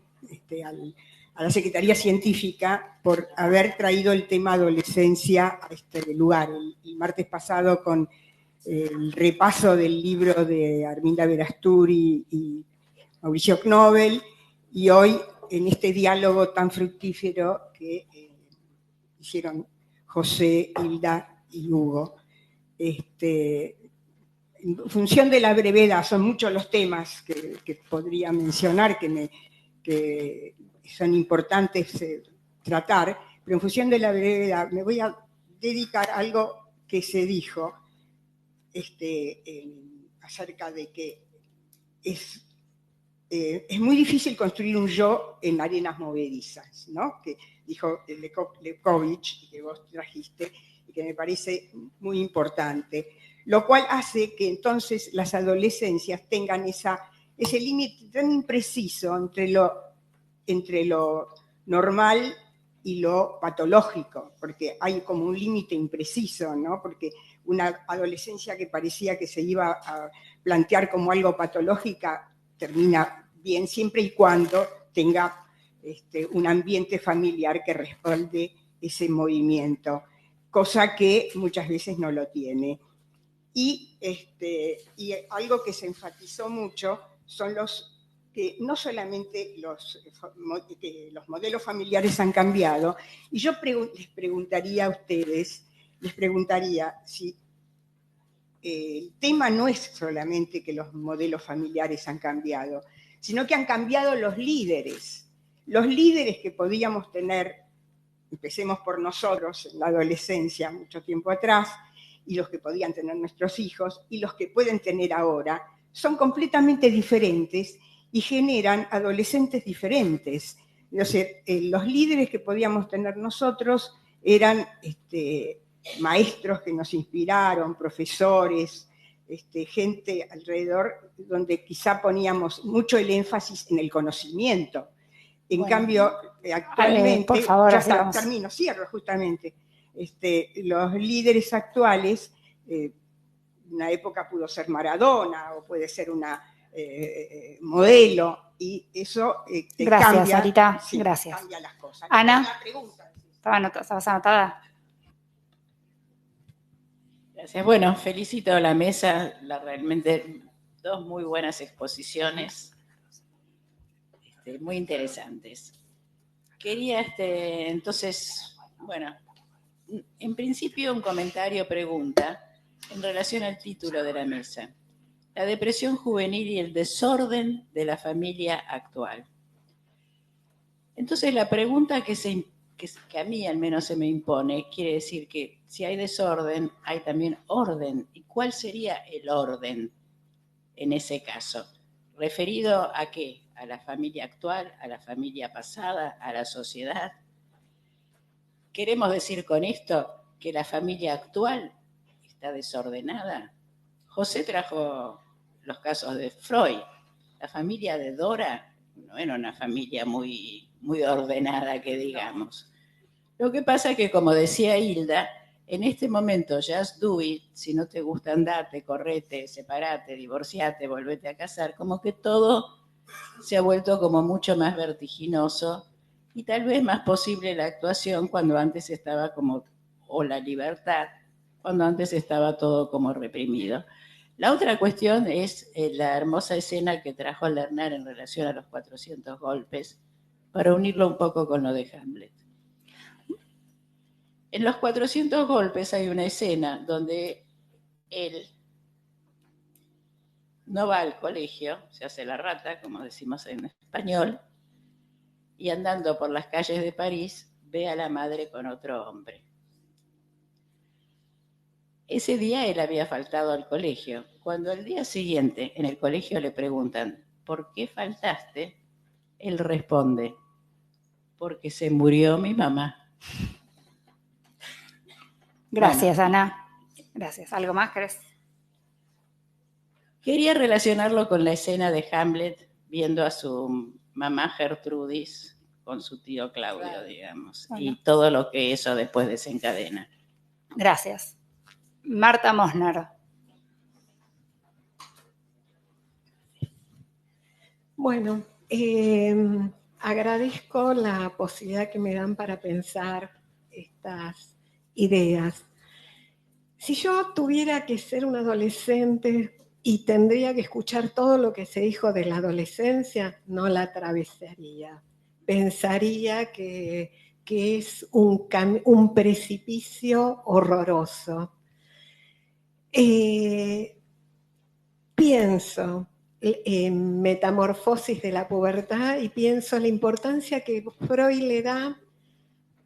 a la Secretaría Científica por haber traído el tema adolescencia a este lugar. El martes pasado con el repaso del libro de Arminda Verasturi y Mauricio Knobel, y hoy en este diálogo tan fructífero que hicieron José, Hilda y Hugo. En función de la brevedad, son muchos los temas que podría mencionar que son importantes tratar, pero en función de la brevedad me voy a dedicar a algo que se dijo acerca de que es muy difícil construir un yo en arenas movedizas, ¿no? Que dijo Lekovich, que vos trajiste, y que me parece muy importante. Lo cual hace que entonces las adolescencias tengan ese límite tan impreciso entre lo normal y lo patológico, porque hay como un límite impreciso, ¿no? Porque una adolescencia que parecía que se iba a plantear como algo patológica termina bien siempre y cuando tenga un ambiente familiar que respalde ese movimiento, cosa que muchas veces no lo tiene. Y algo que se enfatizó mucho son que no solamente los modelos familiares han cambiado, y yo les preguntaría a ustedes, si el tema no es solamente que los modelos familiares han cambiado, sino que han cambiado los líderes que podíamos tener, empecemos por nosotros en la adolescencia, mucho tiempo atrás, y los que podían tener nuestros hijos, y los que pueden tener ahora, son completamente diferentes y generan adolescentes diferentes. Es decir, los líderes que podíamos tener nosotros eran maestros que nos inspiraron, profesores, gente alrededor, donde quizá poníamos mucho el énfasis en el conocimiento. En cambio, actualmente, por favor, ya termino, cierro justamente. Los líderes actuales, una época pudo ser Maradona o puede ser una modelo, y eso gracias, cambia, Sarita, sí, gracias. Cambia las cosas. Ana, la pregunta. ¿estabas anotada? Gracias. Bueno, felicito a la mesa, realmente dos muy buenas exposiciones, muy interesantes. Quería, entonces, bueno, en principio un comentario, pregunta, en relación al título de la mesa. La depresión juvenil y el desorden de la familia actual. Entonces la pregunta que a mí al menos se me impone, quiere decir que si hay desorden, hay también orden. ¿Y cuál sería el orden en ese caso? ¿Referido a qué? ¿A la familia actual? ¿A la familia pasada? ¿A la sociedad? ¿Queremos decir con esto que la familia actual está desordenada? José trajo los casos de Freud. La familia de Dora no era una familia muy, muy ordenada, que digamos. Lo que pasa es que, como decía Hilda, en este momento, just do it, si no te gusta andarte, correte, separate, divorciate, volvete a casar, como que todo se ha vuelto como mucho más vertiginoso y tal vez más posible la actuación cuando antes estaba como, o la libertad, cuando antes estaba todo como reprimido. La otra cuestión es la hermosa escena que trajo Lerner en relación a los 400 golpes, para unirlo un poco con lo de Hamlet. En los 400 golpes hay una escena donde él no va al colegio, se hace la rata, como decimos en español, y andando por las calles de París ve a la madre con otro hombre. Ese día él había faltado al colegio. Cuando al día siguiente en el colegio le preguntan, ¿por qué faltaste? Él responde, porque se murió mi mamá. Gracias, bueno, Ana. Gracias. ¿Algo más crees? Quería relacionarlo con la escena de Hamlet, viendo a su mamá Gertrudis con su tío Claudio, claro, digamos, bueno, y todo lo que eso después desencadena. Gracias. Marta Mosner. Bueno, agradezco la posibilidad que me dan para pensar estas ideas. Si yo tuviera que ser un adolescente y tendría que escuchar todo lo que se dijo de la adolescencia, no la atravesaría. Pensaría que es un precipicio horroroso. Pienso en Metamorfosis de la pubertad y pienso en la importancia que Freud le da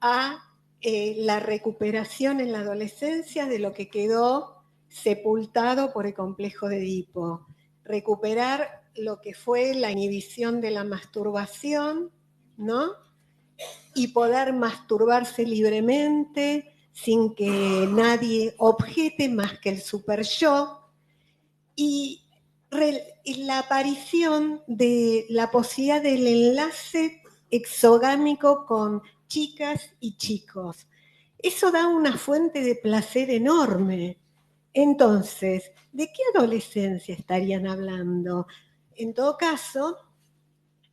a la recuperación en la adolescencia de lo que quedó sepultado por el complejo de Edipo. Recuperar lo que fue la inhibición de la masturbación, ¿no? Y poder masturbarse libremente sin que nadie objete más que el super yo. Y la aparición de la posibilidad del enlace exogámico con chicas y chicos. Eso da una fuente de placer enorme. Entonces, ¿de qué adolescencia estarían hablando? En todo caso,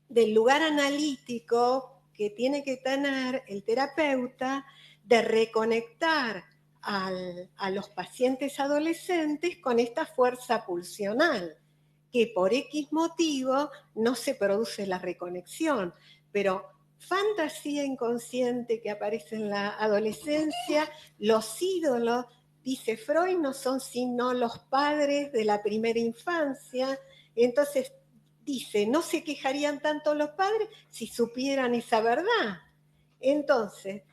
del lugar analítico que tiene que tener el terapeuta de reconectar a los pacientes adolescentes con esta fuerza pulsional, que por X motivo no se produce la reconexión, pero fantasía inconsciente que aparece en la adolescencia, los ídolos, dice Freud, no son sino los padres de la primera infancia. Entonces dice, no se quejarían tanto los padres si supieran esa verdad. Entonces,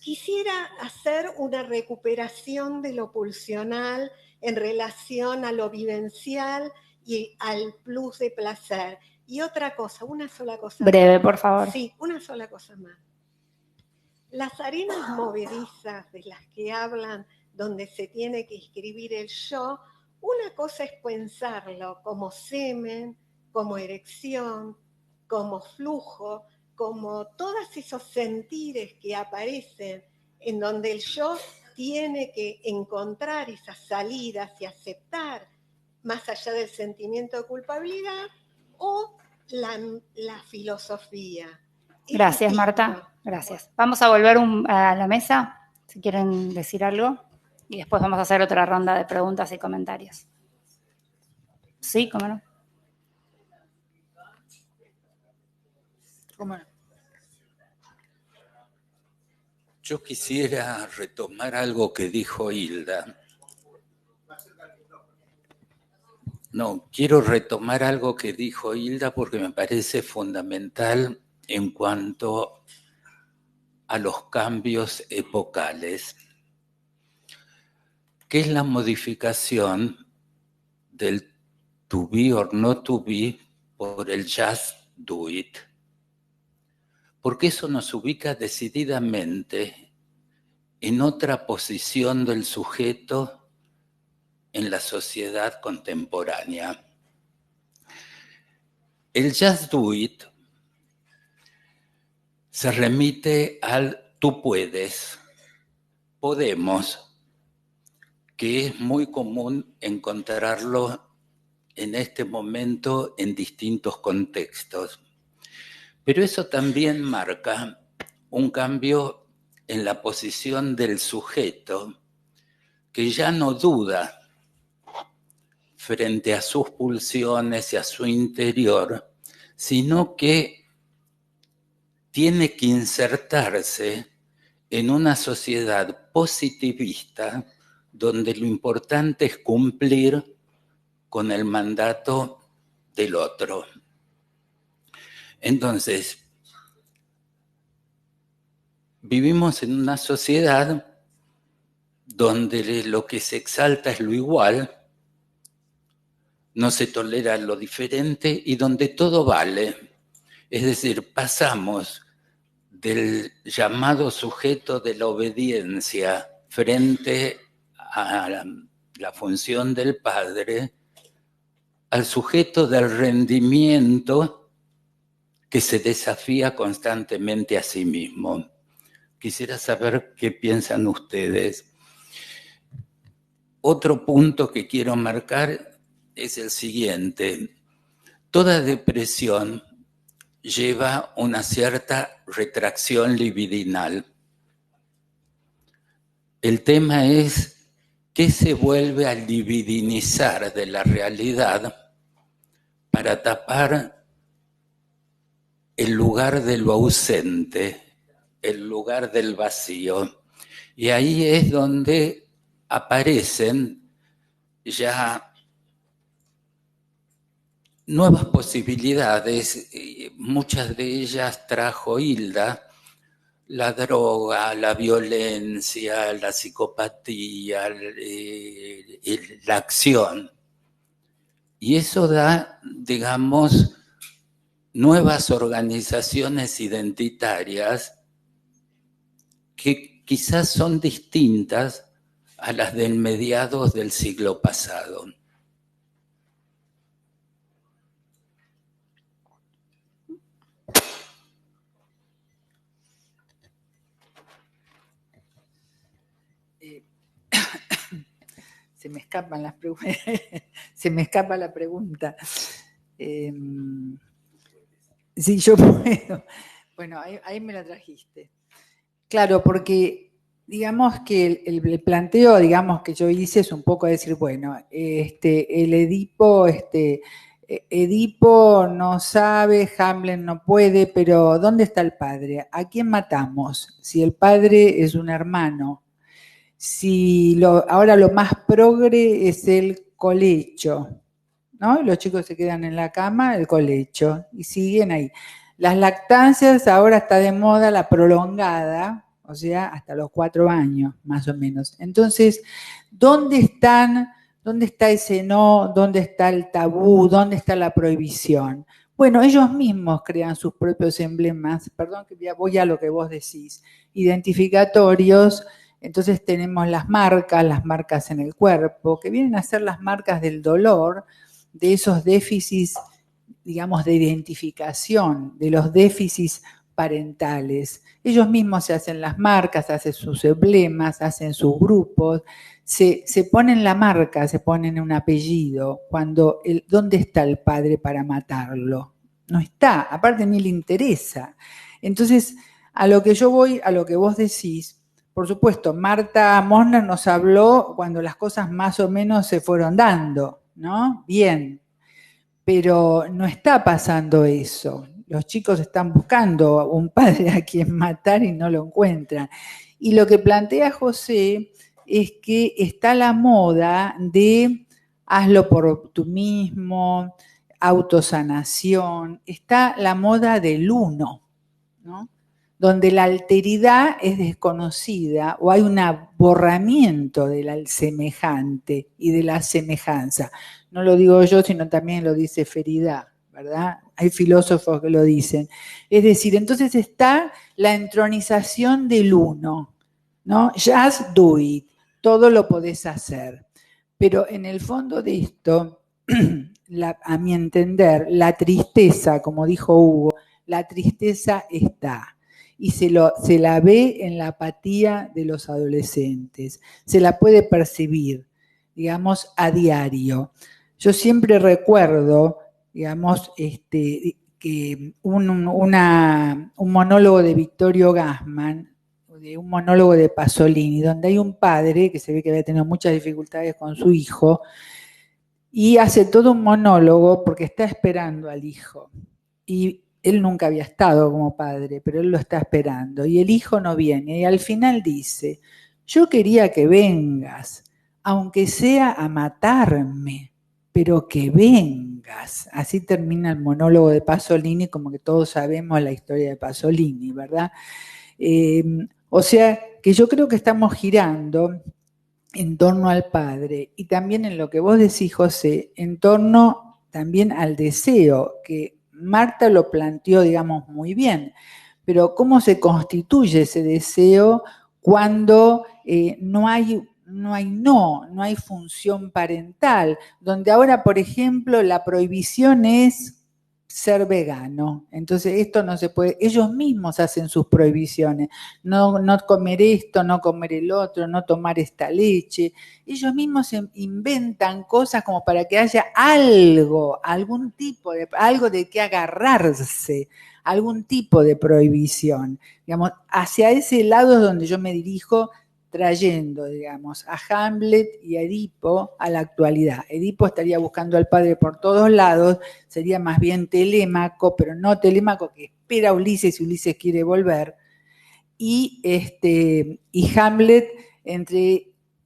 quisiera hacer una recuperación de lo pulsional en relación a lo vivencial y al plus de placer. Y otra cosa, una sola cosa. Breve, por favor. Sí, una sola cosa más. Las arenas movedizas de las que hablan, donde se tiene que escribir el yo, una cosa es pensarlo como semen, como erección, como flujo, como todos esos sentires que aparecen en donde el yo tiene que encontrar esas salidas y aceptar más allá del sentimiento de culpabilidad, o la filosofía. Gracias, Marta. Gracias. Vamos a volver a la mesa, si quieren decir algo. Y después vamos a hacer otra ronda de preguntas y comentarios. Sí, cómo no. ¿Cómo no? Yo quisiera retomar algo que dijo Hilda. No, quiero retomar algo que dijo Hilda porque me parece fundamental en cuanto a los cambios epocales, que es la modificación del to be or not to be por el just do it, porque eso nos ubica decididamente en otra posición del sujeto en la sociedad contemporánea. El just do it se remite al tú puedes, podemos, que es muy común encontrarlo en este momento en distintos contextos. Pero eso también marca un cambio en la posición del sujeto que ya no duda frente a sus pulsiones y a su interior, sino que tiene que insertarse en una sociedad positivista donde lo importante es cumplir con el mandato del otro. Entonces, vivimos en una sociedad donde lo que se exalta es lo igual, no se tolera lo diferente y donde todo vale. Es decir, pasamos del llamado sujeto de la obediencia frente a la función del padre al sujeto del rendimiento que se desafía constantemente a sí mismo. Quisiera saber qué piensan ustedes. Otro punto que quiero marcar es el siguiente. Toda depresión lleva una cierta retracción libidinal. El tema es qué se vuelve a libidinizar de la realidad para tapar el lugar de lo ausente, el lugar del vacío. Y ahí es donde aparecen ya nuevas posibilidades, muchas de ellas trajo Hilda, la droga, la violencia, la psicopatía, la acción. Y eso da, digamos, nuevas organizaciones identitarias que quizás son distintas a las del mediados del siglo pasado. Se me escapan las preguntas. Se me escapa la pregunta. Sí, yo puedo. Bueno, ahí me la trajiste. Claro, porque digamos que el planteo, digamos, que yo hice es un poco decir, bueno, el Edipo no sabe, Hamlet no puede, pero ¿dónde está el padre? ¿A quién matamos? Si el padre es un hermano. Si ahora lo más progre es el colecho, ¿no? Y los chicos se quedan en la cama, el colecho, y siguen ahí. Las lactancias, ahora está de moda la prolongada, o sea, hasta los 4 años, más o menos. Entonces, ¿dónde está ese no? ¿Dónde está el tabú? ¿Dónde está la prohibición? Bueno, ellos mismos crean sus propios emblemas, perdón que voy a lo que vos decís, identificatorios. Entonces tenemos las marcas en el cuerpo, que vienen a ser las marcas del dolor, de esos déficits, digamos, de identificación, de los déficits parentales. Ellos mismos se hacen las marcas, hacen sus emblemas, hacen sus grupos, se ponen la marca, se ponen un apellido, cuando ¿dónde está el padre para matarlo? No está, aparte ni le interesa. Entonces, a lo que yo voy, a lo que vos decís, por supuesto, Marta Mosner nos habló cuando las cosas más o menos se fueron dando, ¿no? Bien, pero no está pasando eso. Los chicos están buscando un padre a quien matar y no lo encuentran. Y lo que plantea José es que está la moda de hazlo por tú mismo, autosanación, está la moda del uno, ¿no? Donde la alteridad es desconocida o hay un borramiento del semejante y de la semejanza. No lo digo yo, sino también lo dice Ferida, ¿verdad? Hay filósofos que lo dicen. Es decir, entonces está la entronización del uno, ¿no? Just do it, todo lo podés hacer. Pero en el fondo de esto, a mi entender, la tristeza, como dijo Hugo, la tristeza está. Y se la ve en la apatía de los adolescentes, se la puede percibir, digamos, a diario. Yo siempre recuerdo, digamos, que un monólogo de Vittorio Gassman, de un monólogo de Pasolini, donde hay un padre que se ve que había tenido muchas dificultades con su hijo, y hace todo un monólogo porque está esperando al hijo. Y él nunca había estado como padre, pero él lo está esperando. Y el hijo no viene. Y al final dice, yo quería que vengas, aunque sea a matarme, pero que vengas. Así termina el monólogo de Pasolini, como que todos sabemos la historia de Pasolini, ¿verdad? O sea, que yo creo que estamos girando en torno al padre y también en lo que vos decís, José, en torno también al deseo, que Marta lo planteó, digamos, muy bien, pero ¿cómo se constituye ese deseo cuando no hay función parental? Donde ahora, por ejemplo, la prohibición es ser vegano. Entonces esto no se puede, ellos mismos hacen sus prohibiciones, no comer esto, no comer el otro, no tomar esta leche. Ellos mismos inventan cosas como para que haya algo, algún tipo de, algo de que agarrarse, algún tipo de prohibición. Digamos, hacia ese lado es donde yo me dirijo, trayendo, digamos, a Hamlet y a Edipo a la actualidad. Edipo estaría buscando al padre por todos lados, sería más bien Telémaco, pero no Telémaco que espera a Ulises y Ulises quiere volver. Y Hamlet,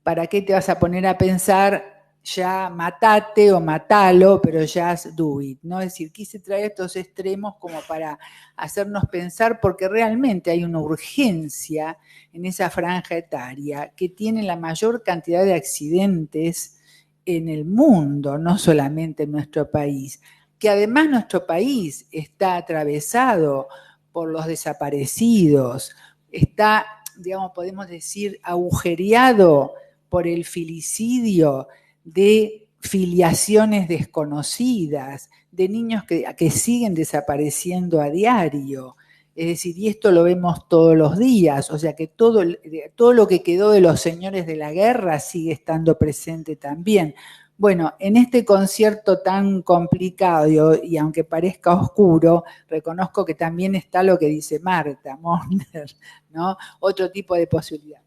¿para qué te vas a poner a pensar? Ya matate o matalo, pero ya do it, ¿no? Es decir, quise traer estos extremos como para hacernos pensar, porque realmente hay una urgencia en esa franja etaria que tiene la mayor cantidad de accidentes en el mundo, no solamente en nuestro país, que además nuestro país está atravesado por los desaparecidos, está, digamos, podemos decir, agujereado por el filicidio de filiaciones desconocidas, de niños que siguen desapareciendo a diario. Es decir, y esto lo vemos todos los días, o sea que todo lo que quedó de los señores de la guerra sigue estando presente también. Bueno, en este concierto tan complicado y aunque parezca oscuro, reconozco que también está lo que dice Marta Mosner, ¿no? Otro tipo de posibilidad.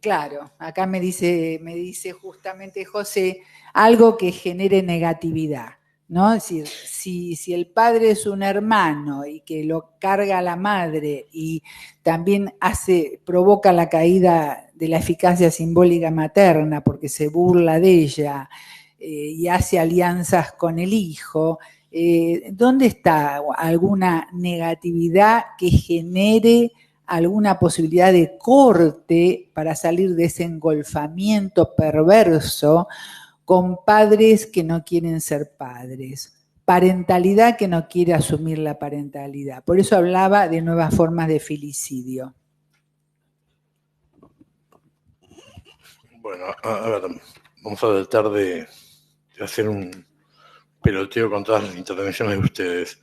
Claro, acá me dice justamente José, algo que genere negatividad, ¿no? Es decir, si el padre es un hermano y que lo carga a la madre y también provoca la caída de la eficacia simbólica materna porque se burla de ella y hace alianzas con el hijo, ¿dónde está alguna negatividad que genere alguna posibilidad de corte para salir de ese engolfamiento perverso con padres que no quieren ser padres, parentalidad que no quiere asumir la parentalidad? Por eso hablaba de nuevas formas de filicidio. Bueno, a ver, vamos a tratar de hacer un peloteo con todas las intervenciones de ustedes.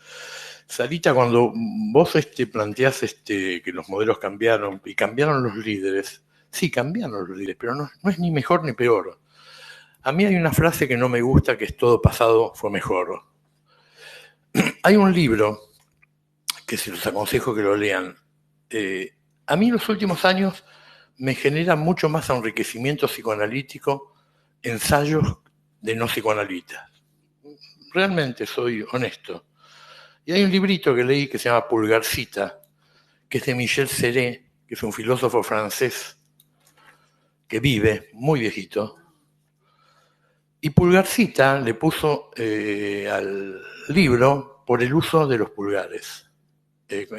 Sarita, cuando vos planteás que los modelos cambiaron y cambiaron los líderes, sí, cambiaron los líderes, pero no es ni mejor ni peor. A mí hay una frase que no me gusta, que es todo pasado fue mejor. Hay un libro que se los aconsejo que lo lean, a mí en los últimos años me genera mucho más enriquecimiento psicoanalítico ensayos de no psicoanalistas. Realmente soy honesto. Y hay un librito que leí que se llama Pulgarcita, que es de Michel Serret, que es un filósofo francés que vive, muy viejito. Y Pulgarcita le puso al libro por el uso de los pulgares en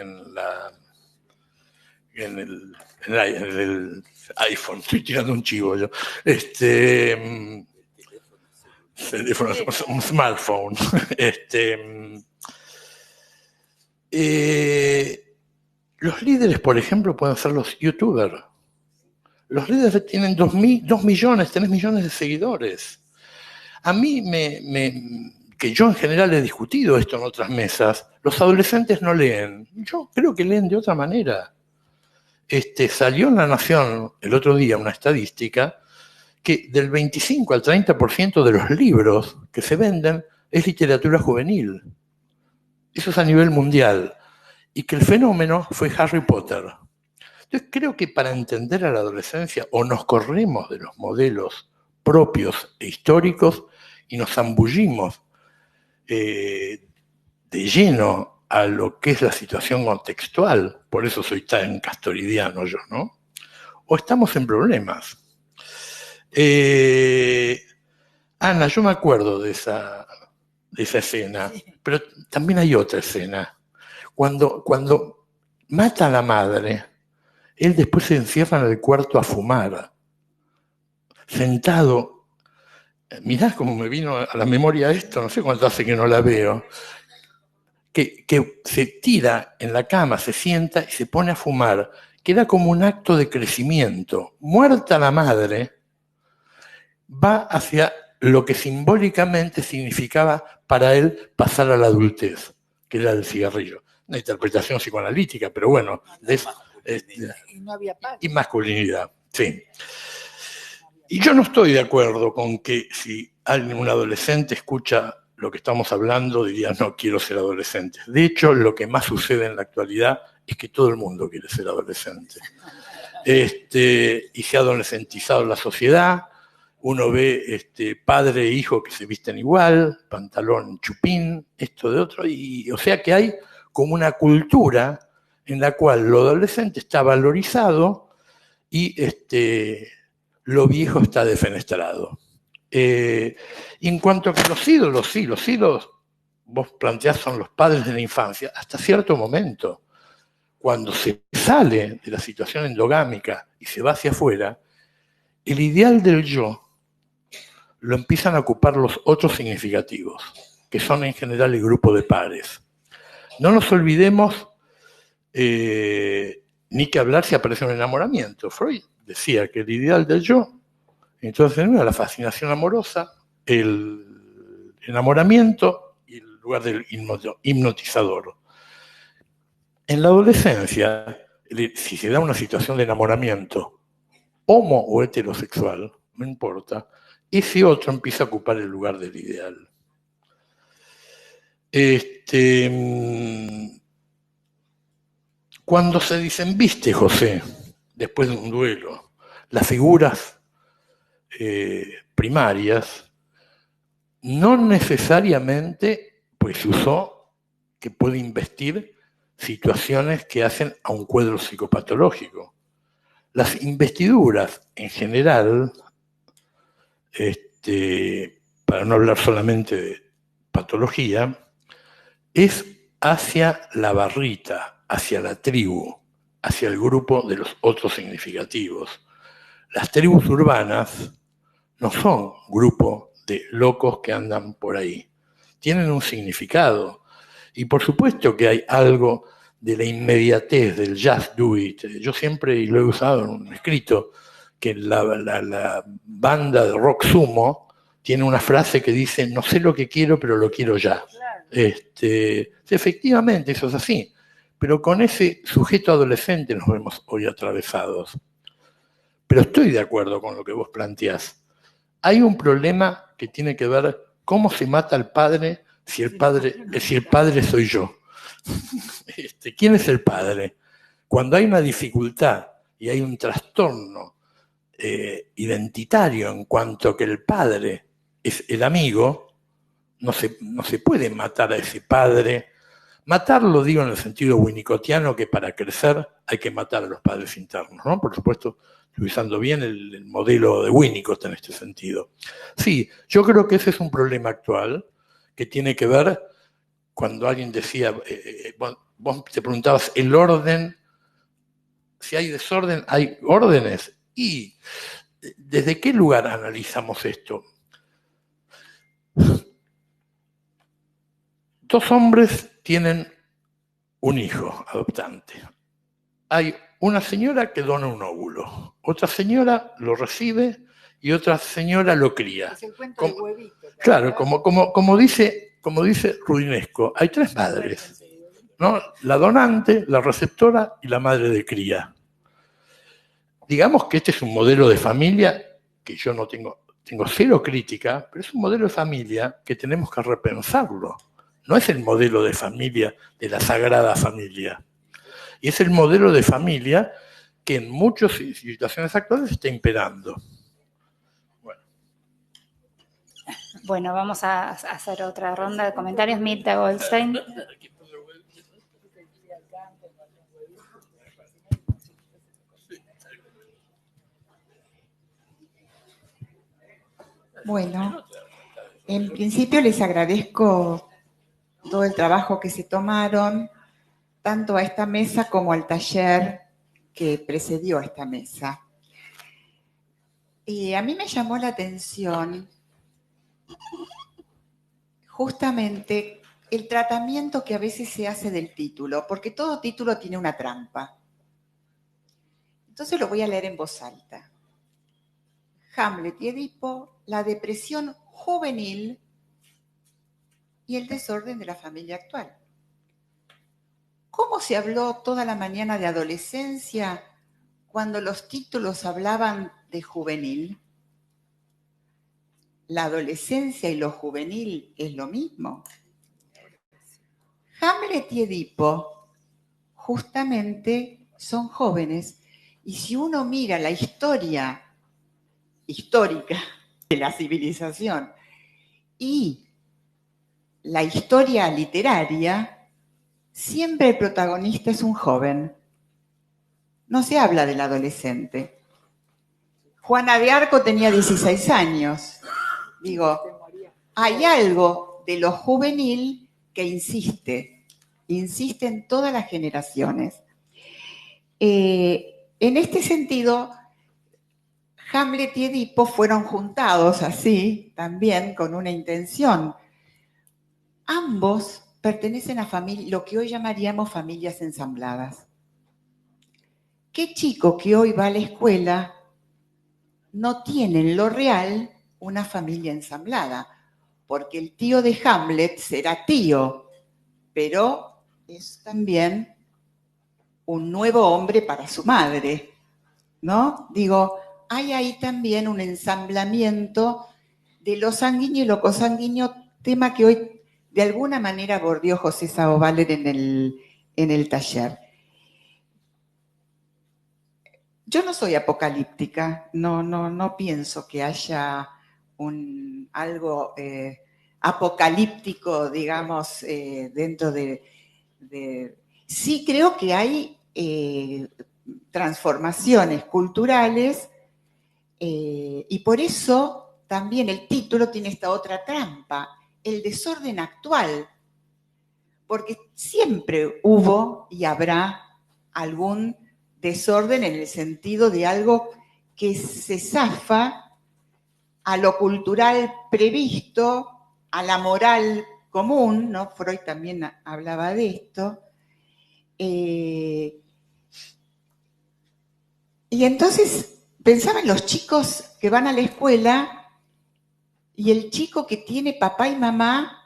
el iPhone. Estoy tirando un chivo yo. Teléfono, un smartphone. Los líderes, por ejemplo, pueden ser los youtubers. Los líderes tienen 2 millones, 3 millones de seguidores. A mí, que yo en general he discutido esto en otras mesas, los adolescentes no leen. Yo creo que leen de otra manera. Salió en La Nación el otro día una estadística que del 25 al 30% de los libros que se venden es literatura juvenil. Eso es a nivel mundial. Y que el fenómeno fue Harry Potter. Entonces creo que para entender a la adolescencia o nos corremos de los modelos propios e históricos y nos zambullimos de lleno a lo que es la situación contextual, por eso soy tan castoridiano yo, ¿no? O estamos en problemas. Ana, yo me acuerdo de esa escena, pero también hay otra escena. Cuando mata a la madre, él después se encierra en el cuarto a fumar, sentado. Mirá cómo me vino a la memoria esto, no sé cuánto hace que no la veo. Que se tira en la cama, se sienta y se pone a fumar, que era como un acto de crecimiento. Muerta la madre, va hacia lo que simbólicamente significaba para él pasar a la adultez, que era el cigarrillo. Una interpretación psicoanalítica, pero bueno, y masculinidad, sí. Y yo no estoy de acuerdo con que si un adolescente escucha lo que estamos hablando, diría, no quiero ser adolescente. De hecho, lo que más sucede en la actualidad es que todo el mundo quiere ser adolescente. Y se ha adolescentizado la sociedad, uno ve padre e hijo que se visten igual, pantalón chupín, esto de otro, y o sea que hay como una cultura en la cual lo adolescente está valorizado y lo viejo está defenestrado. Y en cuanto a que los ídolos, sí, los ídolos, vos planteás, son los padres de la infancia, hasta cierto momento. Cuando se sale de la situación endogámica y se va hacia afuera, el ideal del yo lo empiezan a ocupar los otros significativos, que son en general el grupo de pares. No nos olvidemos ni que hablar si aparece un enamoramiento. Freud decía que el ideal del yo, entonces no era la fascinación amorosa, el enamoramiento y el lugar del hipnotizador. En la adolescencia, si se da una situación de enamoramiento, homo o heterosexual, no importa, ese otro empieza a ocupar el lugar del ideal. Cuando se dicen, viste, José, después de un duelo, las figuras primarias, no necesariamente pues se usó que puede investir situaciones que hacen a un cuadro psicopatológico. Las investiduras en general, para no hablar solamente de patología, es hacia la barrita, hacia la tribu, hacia el grupo de los otros significativos. Las tribus urbanas no son grupo de locos que andan por ahí. Tienen un significado. Y por supuesto que hay algo de la inmediatez, del just do it. Yo siempre, y lo he usado en un escrito, que la banda de rock sumo tiene una frase que dice, no sé lo que quiero, pero lo quiero ya. Efectivamente, eso es así. Pero con ese sujeto adolescente nos vemos hoy atravesados. Pero estoy de acuerdo con lo que vos planteás. Hay un problema que tiene que ver cómo se mata al padre si el padre soy yo. ¿Quién es el padre? cuando hay una dificultad y hay un trastorno identitario en cuanto que el padre es el amigo, no se puede matar a ese padre. Matarlo, digo, en el sentido winnicottiano, que para crecer hay que matar a los padres internos, ¿no? Por supuesto, utilizando bien el modelo de Winnicott en este sentido. Sí, yo creo que ese es un problema actual que tiene que ver, cuando alguien decía, vos te preguntabas, el orden, si hay desorden, hay órdenes. ¿Y desde qué lugar analizamos esto? Dos hombres tienen un hijo adoptante. Hay una señora que dona un óvulo, otra señora lo recibe y otra señora lo cría. Es el cuento del huevito. Claro, como dice Rudinesco, hay tres madres, ¿no? La donante, la receptora y la madre de cría. Digamos que este es un modelo de familia que yo no tengo cero crítica, pero es un modelo de familia que tenemos que repensarlo. No es el modelo de familia de la Sagrada Familia. Y es el modelo de familia que en muchas situaciones actuales está imperando. Bueno, vamos a hacer otra ronda de comentarios. Mirta Goldstein. Bueno, en principio les agradezco todo el trabajo que se tomaron, tanto a esta mesa como al taller que precedió a esta mesa. Y a mí me llamó la atención justamente el tratamiento que a veces se hace del título, porque todo título tiene una trampa. Entonces lo voy a leer en voz alta. Hamlet y Edipo, la depresión juvenil y el desorden de la familia actual. ¿Cómo se habló toda la mañana de adolescencia cuando los títulos hablaban de juvenil? La adolescencia y lo juvenil es lo mismo. Hamlet y Edipo justamente son jóvenes, y si uno mira la historia histórica de la civilización y la historia literaria, siempre el protagonista es un joven. No se habla del adolescente. Juana de Arco tenía 16 años. Digo, hay algo de lo juvenil que insiste en todas las generaciones. En este sentido, Hamlet y Edipo fueron juntados así, también con una intención. Ambos pertenecen a lo que hoy llamaríamos familias ensambladas. ¿Qué chico que hoy va a la escuela no tiene en lo real una familia ensamblada? Porque el tío de Hamlet será tío, pero es también un nuevo hombre para su madre, ¿no? Digo, hay ahí también un ensamblamiento de lo sanguíneo y lo cosanguíneo, tema que hoy de alguna manera abordó José Saobaler en el taller. Yo no soy apocalíptica, no pienso que haya algo apocalíptico, digamos, dentro de... Sí creo que hay transformaciones culturales y por eso también el título tiene esta otra trampa, el desorden actual, porque siempre hubo y habrá algún desorden en el sentido de algo que se zafa a lo cultural previsto, a la moral común, ¿no? Freud también hablaba de esto. Y entonces pensaba en los chicos que van a la escuela y el chico que tiene papá y mamá,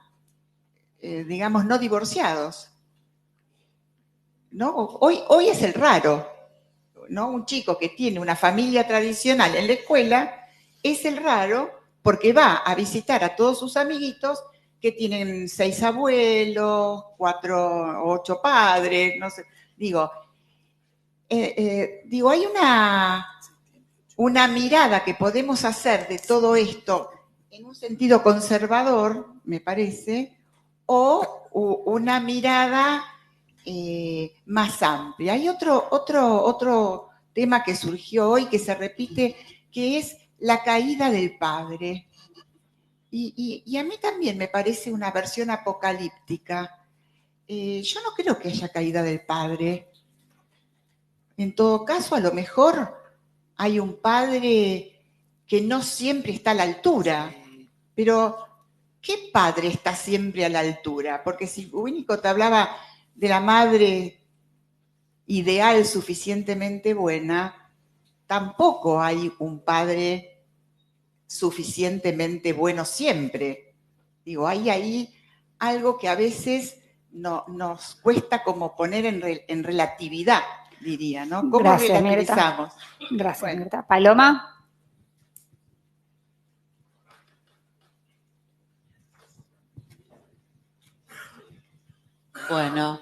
digamos, no divorciados, ¿no? Hoy es el raro, ¿no? Un chico que tiene una familia tradicional en la escuela es el raro porque va a visitar a todos sus amiguitos que tienen 6 abuelos, 4 o 8 padres, no sé. Digo, Digo, hay una mirada que podemos hacer de todo esto en un sentido conservador, me parece, o una mirada más amplia. Hay otro tema que surgió hoy, que se repite, que es la caída del padre. Y a mí también me parece una versión apocalíptica. Yo no creo que haya caída del padre. En todo caso, a lo mejor hay un padre que no siempre está a la altura, pero ¿qué padre está siempre a la altura? Porque si Winnicott hablaba de la madre ideal suficientemente buena, tampoco hay un padre suficientemente bueno siempre. Digo, hay ahí algo que a veces nos cuesta como poner en relatividad, diría, ¿no? ¿Cómo Gracias, relativizamos? Mirta. Gracias, Bueno. Mirta. Paloma. Bueno,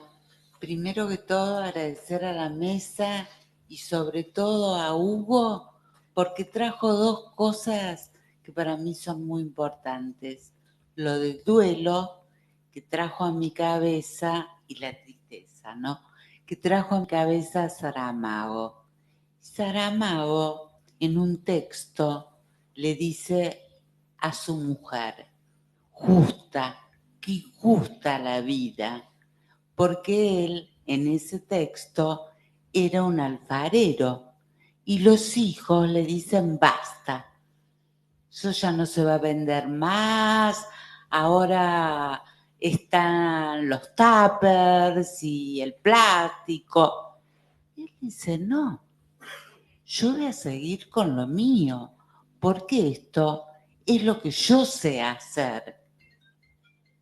primero que todo agradecer a la mesa y sobre todo a Hugo porque trajo dos cosas que para mí son muy importantes. Lo del duelo que trajo a mi cabeza y la tristeza, ¿no? Que trajo a mi cabeza Saramago. Saramago en un texto le dice a su mujer, justa, qué injusta la vida, porque él en ese texto era un alfarero y los hijos le dicen basta, eso ya no se va a vender más, ahora están los tuppers y el plástico. Y él dice, no, yo voy a seguir con lo mío, porque esto es lo que yo sé hacer.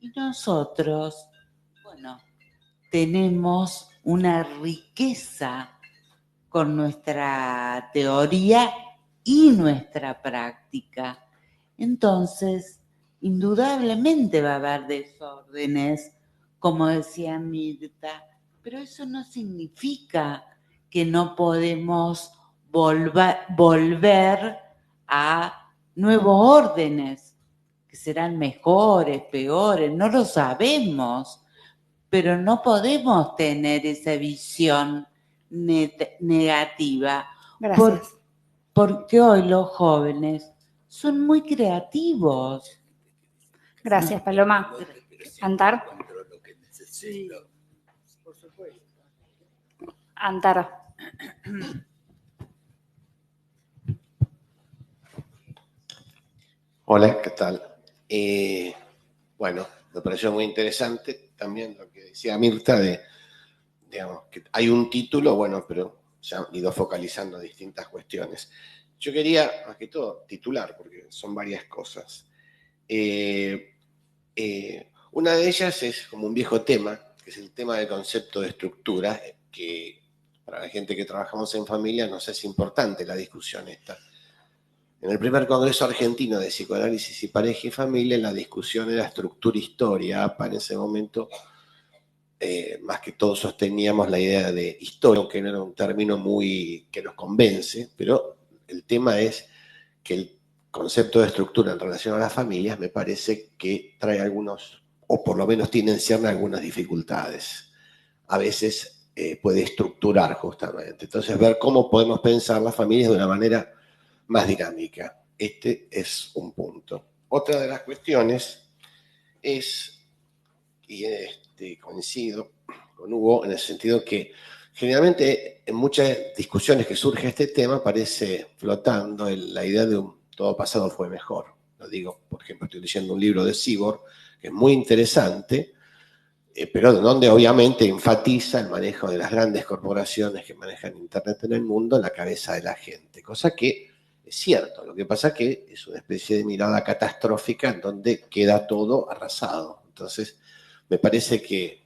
Y nosotros, bueno, tenemos una riqueza con nuestra teoría y nuestra práctica. Entonces, indudablemente va a haber desórdenes, como decía Mirta, pero eso no significa que no podemos volver a nuevos órdenes, que serán mejores, peores, no lo sabemos, pero no podemos tener esa visión negativa. Gracias. Porque hoy los jóvenes son muy creativos. Gracias, Paloma. Antar. Sí, por supuesto. Antar. Hola, ¿qué tal? Bueno, me pareció muy interesante también lo que decía Mirta digamos, que hay un título, bueno, pero se han ido focalizando distintas cuestiones. Yo quería, más que todo, titular, porque son varias cosas. Una de ellas es como un viejo tema, que es el tema del concepto de estructura, que para la gente que trabajamos en familia nos es importante la discusión esta. En el primer Congreso Argentino de Psicoanálisis y Pareja y Familia, la discusión era estructura-historia. APA en ese momento, más que todo sosteníamos la idea de historia, aunque no era un término muy que nos convence, pero el tema es que el concepto de estructura en relación a las familias me parece que trae algunos, o por lo menos tiene en ciernes algunas dificultades. A veces puede estructurar justamente. Entonces, ver cómo podemos pensar las familias de una manera más dinámica. Este es un punto. Otra de las cuestiones es, y coincido con Hugo en el sentido que generalmente en muchas discusiones que surge este tema aparece flotando la idea de un todo pasado fue mejor. Lo digo, por ejemplo, estoy leyendo un libro de Sibor que es muy interesante, pero donde obviamente enfatiza el manejo de las grandes corporaciones que manejan Internet en el mundo en la cabeza de la gente, cosa que es cierto. Lo que pasa es que es una especie de mirada catastrófica en donde queda todo arrasado. Entonces, me parece que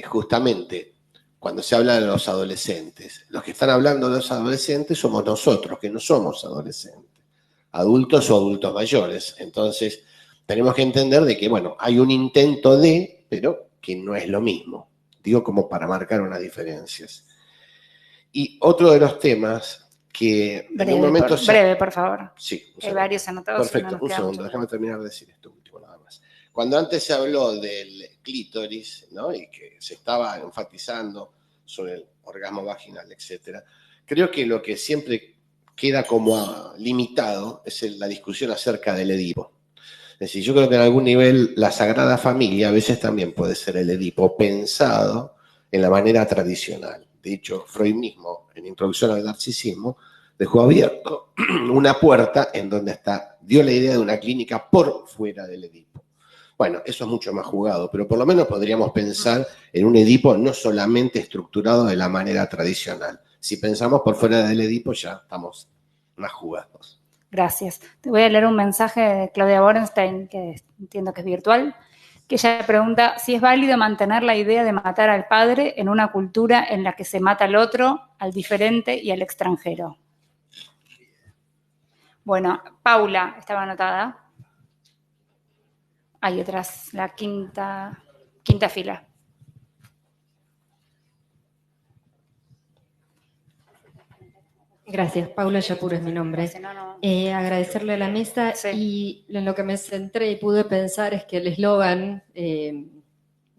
justamente cuando se habla de los adolescentes, los que están hablando de los adolescentes somos nosotros, que no somos adolescentes, adultos o adultos mayores. Entonces, tenemos que entender de que, bueno, hay un intento de, pero que no es lo mismo. Digo como para marcar unas diferencias. Y otro de los temas que en un momento... Breve, por favor. Sí. Hay varios anotados. Perfecto, No nos un queda segundo, mucho. déjame terminar de decir esto último nada más. Cuando antes se habló del clítoris, ¿no? Y que se estaba enfatizando sobre el orgasmo vaginal, etc., creo que lo que siempre queda como limitado es la discusión acerca del Edipo. Es decir, yo creo que en algún nivel la Sagrada Familia a veces también puede ser el Edipo pensado en la manera tradicional. De hecho, Freud mismo, en Introducción al Narcisismo, dejó abierto una puerta en donde dio la idea de una clínica por fuera del Edipo. Bueno, eso es mucho más jugado, pero por lo menos podríamos pensar en un Edipo no solamente estructurado de la manera tradicional. Si pensamos por fuera del Edipo ya estamos más jugados. Gracias. Te voy a leer un mensaje de Claudia Borenstein, que entiendo que es virtual, que ella pregunta si es válido mantener la idea de matar al padre en una cultura en la que se mata al otro, al diferente y al extranjero. Bueno, Paula estaba anotada. Ahí atrás, la quinta fila. Gracias, Paula Yapur es mi nombre. Agradecerle a la mesa y en lo que me centré y pude pensar es que el eslogan de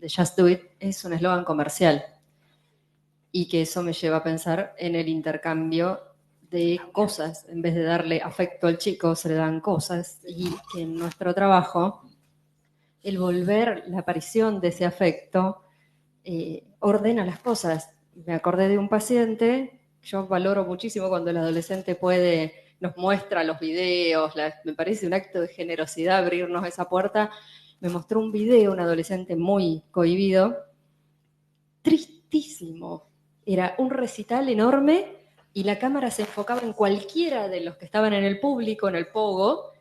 Just Do It es un eslogan comercial y que eso me lleva a pensar en el intercambio de cosas. En vez de darle afecto al chico, se le dan cosas y que en nuestro trabajo el volver la aparición de ese afecto ordena las cosas. Me acordé de un paciente. Yo valoro muchísimo cuando el adolescente nos muestra los videos, me parece un acto de generosidad abrirnos esa puerta. Me mostró un video, un adolescente muy cohibido, tristísimo. Era un recital enorme y la cámara se enfocaba en cualquiera de los que estaban en el público, en el pogo,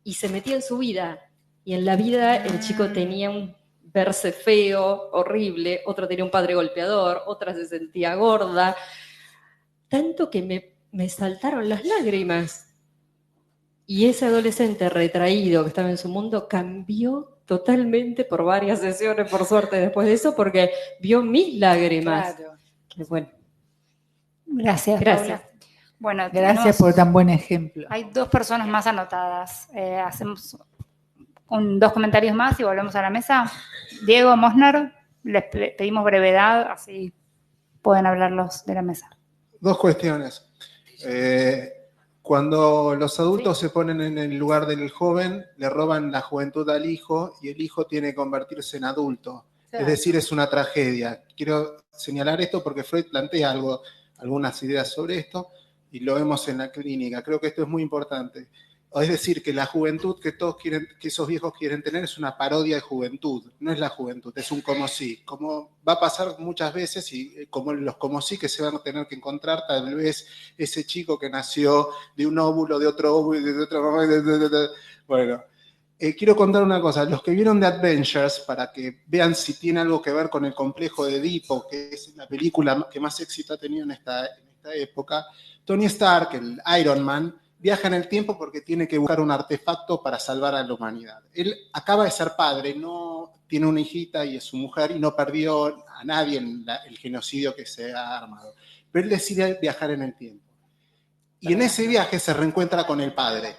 y se metía en su vida. Y en la vida el chico tenía un verse feo, horrible, otro tenía un padre golpeador, otra se sentía gorda, tanto que me saltaron las lágrimas. Y ese adolescente retraído que estaba en su mundo cambió totalmente por varias sesiones, por suerte, después de eso, porque vio mis lágrimas. Claro. Que bueno. Gracias. Gracias. Paula. Bueno, Gracias por tan buen ejemplo. Hay 2 personas más anotadas. Hacemos 2 comentarios más y volvemos a la mesa. Diego, Mosner, les pedimos brevedad, así pueden hablarlos de la mesa. 2 cuestiones. Cuando los adultos se ponen en el lugar del joven, le roban la juventud al hijo y el hijo tiene que convertirse en adulto. Es decir, es una tragedia. Quiero señalar esto porque Freud plantea algunas ideas sobre esto y lo vemos en la clínica. Creo que esto es muy importante. Es decir, que la juventud que todos quieren, que esos viejos quieren tener es una parodia de juventud. No es la juventud, es un como sí. Como va a pasar muchas veces y como los como sí que se van a tener que encontrar, tal vez ese chico que nació de un óvulo, de otro óvulo, de otra mamá. Bueno, quiero contar una cosa. Los que vieron The Adventures, para que vean si tiene algo que ver con el complejo de Edipo, que es la película que más éxito ha tenido en esta época, Tony Stark, el Iron Man, viaja en el tiempo porque tiene que buscar un artefacto para salvar a la humanidad. Él acaba de ser padre, no tiene una hijita y es su mujer y no perdió a nadie en el genocidio que se ha armado. Pero él decide viajar en el tiempo. Y en ese viaje se reencuentra con el padre.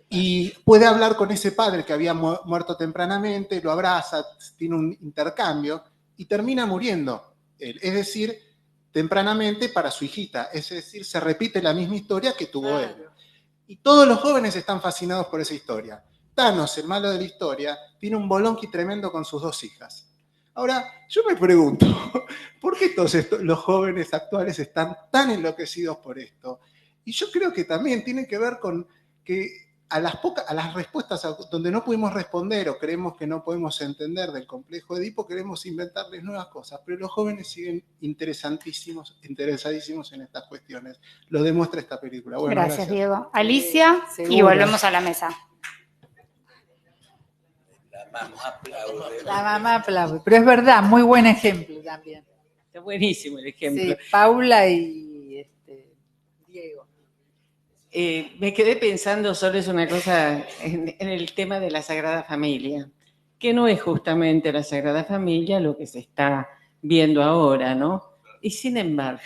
Y puede hablar con ese padre que había muerto tempranamente, lo abraza, tiene un intercambio y termina muriendo él. Es decir, tempranamente para su hijita, es decir, se repite la misma historia que tuvo él. Y todos los jóvenes están fascinados por esa historia. Thanos, el malo de la historia, tiene un bolonqui tremendo con sus 2 hijas. Ahora, yo me pregunto, ¿por qué todos los jóvenes actuales están tan enloquecidos por esto? Y yo creo que también tiene que ver con que a las respuestas donde no pudimos responder o creemos que no podemos entender del complejo de Edipo, queremos inventarles nuevas cosas, pero los jóvenes siguen interesadísimos en estas cuestiones. Lo demuestra esta película. Bueno, gracias, Diego. Alicia, y volvemos a la mesa. La mamá aplaude. Pero es verdad, muy buen ejemplo también. Está buenísimo el ejemplo. Sí, Paula y Diego. Me quedé pensando solo es una cosa en el tema de la Sagrada Familia, que no es justamente la Sagrada Familia lo que se está viendo ahora, ¿no? Y sin embargo,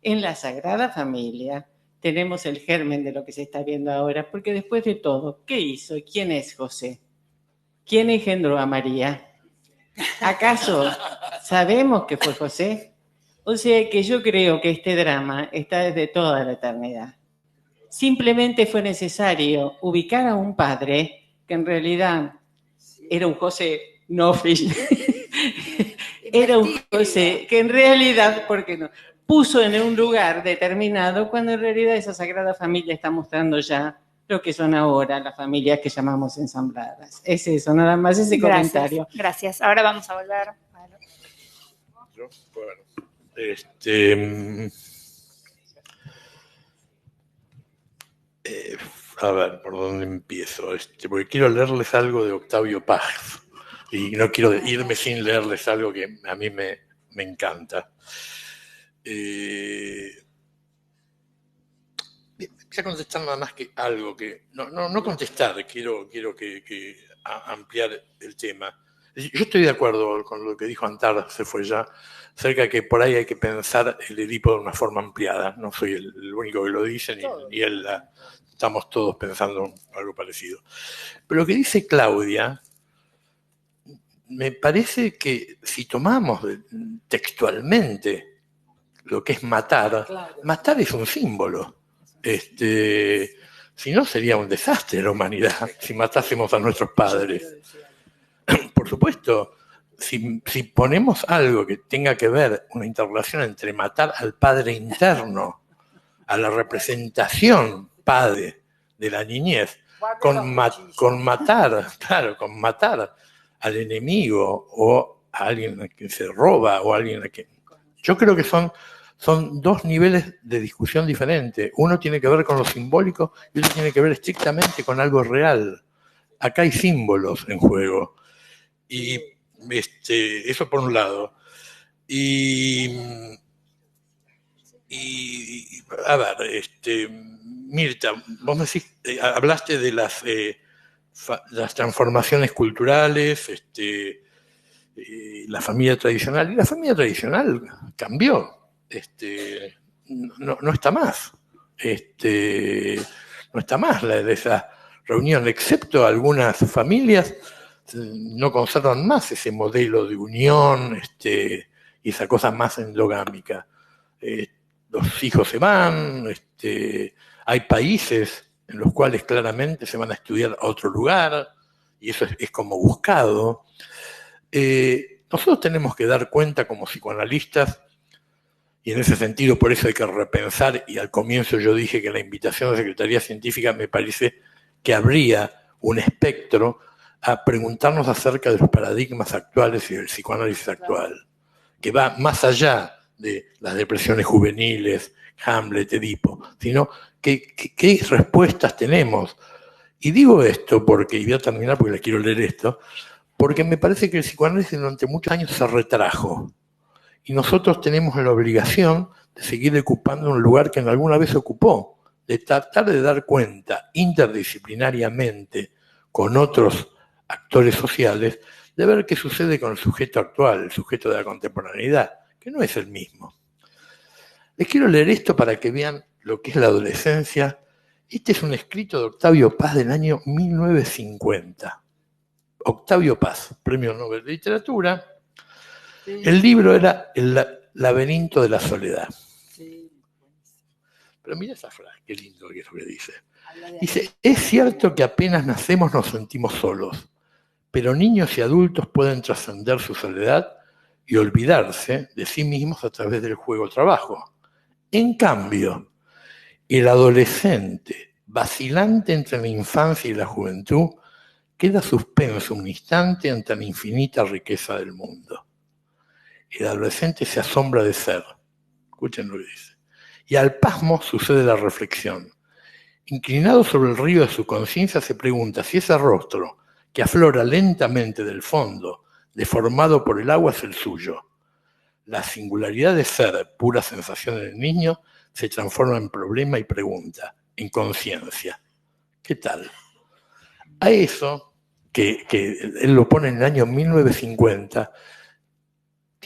en la Sagrada Familia tenemos el germen de lo que se está viendo ahora, porque después de todo, ¿qué hizo? ¿Quién es José? ¿Quién engendró a María? ¿Acaso sabemos que fue José? O sea que yo creo que este drama está desde toda la eternidad. Simplemente fue necesario ubicar a un padre que en realidad era un José Nofil. Era un José que en realidad, ¿por qué no?, puso en un lugar determinado, cuando en realidad esa Sagrada Familia está mostrando ya lo que son ahora las familias que llamamos ensambladas. Es eso, nada más ese comentario. Gracias. Ahora vamos a volver. A ver, ¿por dónde empiezo? Porque quiero leerles algo de Octavio Paz. Y no quiero irme sin leerles algo que a mí me encanta. Voy a contestar nada más que algo que... No contestar, quiero que ampliar el tema. Yo estoy de acuerdo con lo que dijo Antar, se fue ya, acerca de que por ahí hay que pensar el Edipo de una forma ampliada. No soy el único que lo dice, ni él. Estamos todos pensando algo parecido. Pero lo que dice Claudia... Me parece que si tomamos textualmente lo que es matar, claro, matar es un símbolo. Si no, sería un desastre la humanidad si matásemos a nuestros padres. Por supuesto, si ponemos algo que tenga que ver, una interrelación entre matar al padre interno, a la representación padre de la niñez, con matar al enemigo o a alguien a quien se roba o a alguien a quien... Yo creo que son dos niveles de discusión diferentes. Uno tiene que ver con lo simbólico y otro tiene que ver estrictamente con algo real. Acá hay símbolos en juego. Y eso por un lado. Y a ver, Mirta, vos me decís, hablaste de las transformaciones culturales, la familia tradicional. Y la familia tradicional cambió. No está más. No está más la de esa reunión, excepto algunas familias no conservan más ese modelo de unión y esa cosa más endogámica. Los hijos se van, hay países en los cuales claramente se van a estudiar a otro lugar, y eso es como buscado. Nosotros tenemos que dar cuenta como psicoanalistas, y en ese sentido por eso hay que repensar, y al comienzo yo dije que la invitación a la Secretaría Científica me parece que habría un espectro a preguntarnos acerca de los paradigmas actuales y del psicoanálisis actual, que va más allá de las depresiones juveniles, Hamlet, Edipo, sino qué respuestas tenemos. Y digo esto porque, y voy a terminar porque les quiero leer esto, porque me parece que el psicoanálisis durante muchos años se retrajo. Y nosotros tenemos la obligación de seguir ocupando un lugar que en alguna vez ocupó, de tratar de dar cuenta interdisciplinariamente con otros actores sociales, de ver qué sucede con el sujeto actual, el sujeto de la contemporaneidad, que no es el mismo. Les quiero leer esto para que vean lo que es la adolescencia. Este es un escrito de Octavio Paz del año 1950. Octavio Paz, Premio Nobel de Literatura. El libro era El laberinto de la soledad. Pero mira esa frase, qué lindo que es lo que dice. Dice, es cierto que apenas nacemos nos sentimos solos, pero niños y adultos pueden trascender su soledad y olvidarse de sí mismos a través del juego-trabajo. En cambio, el adolescente, vacilante entre la infancia y la juventud, queda suspenso un instante ante la infinita riqueza del mundo. El adolescente se asombra de ser. Escuchen lo que dice. Y al pasmo sucede la reflexión. Inclinado sobre el río de su conciencia, se pregunta si ese rostro que aflora lentamente del fondo, deformado por el agua, es el suyo. La singularidad de ser, pura sensación del niño, se transforma en problema y pregunta, en conciencia. ¿Qué tal? A eso, que él lo pone en el año 1950,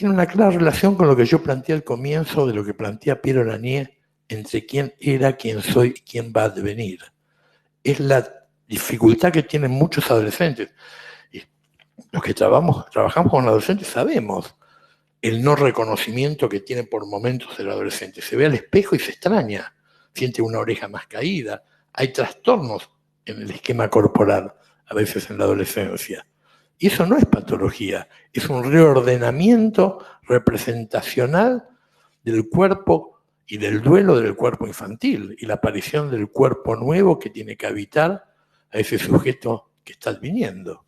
tiene una clara relación con lo que yo planteé al comienzo de lo que plantea Piero Lanier entre quién era, quién soy y quién va a devenir. Es la dificultad que tienen muchos adolescentes. Y los que trabajamos con adolescentes sabemos el no reconocimiento que tiene por momentos el adolescente. Se ve al espejo y se extraña, siente una oreja más caída. Hay trastornos en el esquema corporal, a veces en la adolescencia. Y eso no es patología, es un reordenamiento representacional del cuerpo y del duelo del cuerpo infantil y la aparición del cuerpo nuevo que tiene que habitar a ese sujeto que está viniendo.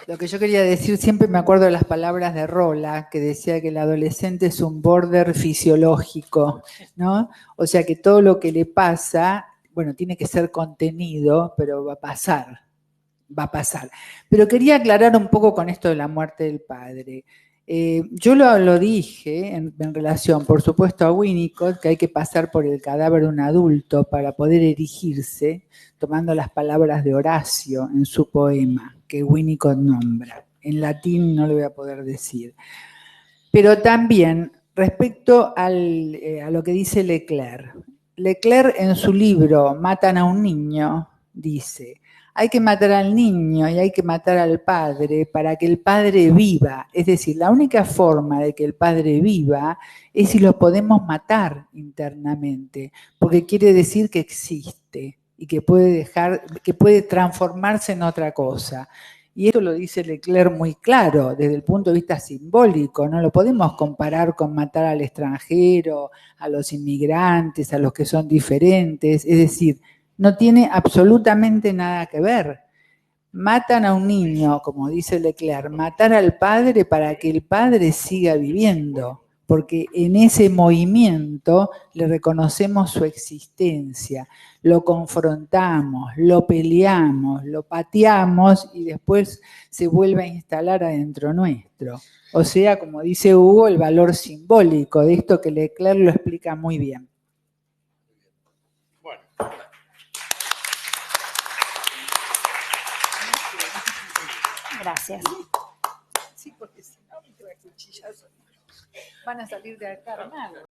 Lo que yo quería decir, siempre me acuerdo de las palabras de Rolla, que decía que el adolescente es un border fisiológico, ¿no? O sea que todo lo que le pasa, bueno, tiene que ser contenido, pero va a pasar. Pero quería aclarar un poco con esto de la muerte del padre. Yo lo dije en relación, por supuesto, a Winnicott, que hay que pasar por el cadáver de un adulto para poder erigirse, tomando las palabras de Horacio en su poema, que Winnicott nombra. En latín no lo voy a poder decir. Pero también, respecto a lo que dice Leclerc. Leclerc en su libro Matan a un niño, dice: hay que matar al niño y hay que matar al padre para que el padre viva. Es decir, la única forma de que el padre viva es si lo podemos matar internamente, porque quiere decir que existe y que puede transformarse en otra cosa. Y esto lo dice Leclerc muy claro, desde el punto de vista simbólico. No lo podemos comparar con matar al extranjero, a los inmigrantes, a los que son diferentes. Es decir, no tiene absolutamente nada que ver. Matan a un niño, como dice Leclerc, matar al padre para que el padre siga viviendo, porque en ese movimiento le reconocemos su existencia, lo confrontamos, lo peleamos, lo pateamos y después se vuelve a instalar adentro nuestro. O sea, como dice Hugo, el valor simbólico de esto que Leclerc lo explica muy bien. Gracias. Sí, porque si no, me cuchillas van a salir de acá armados.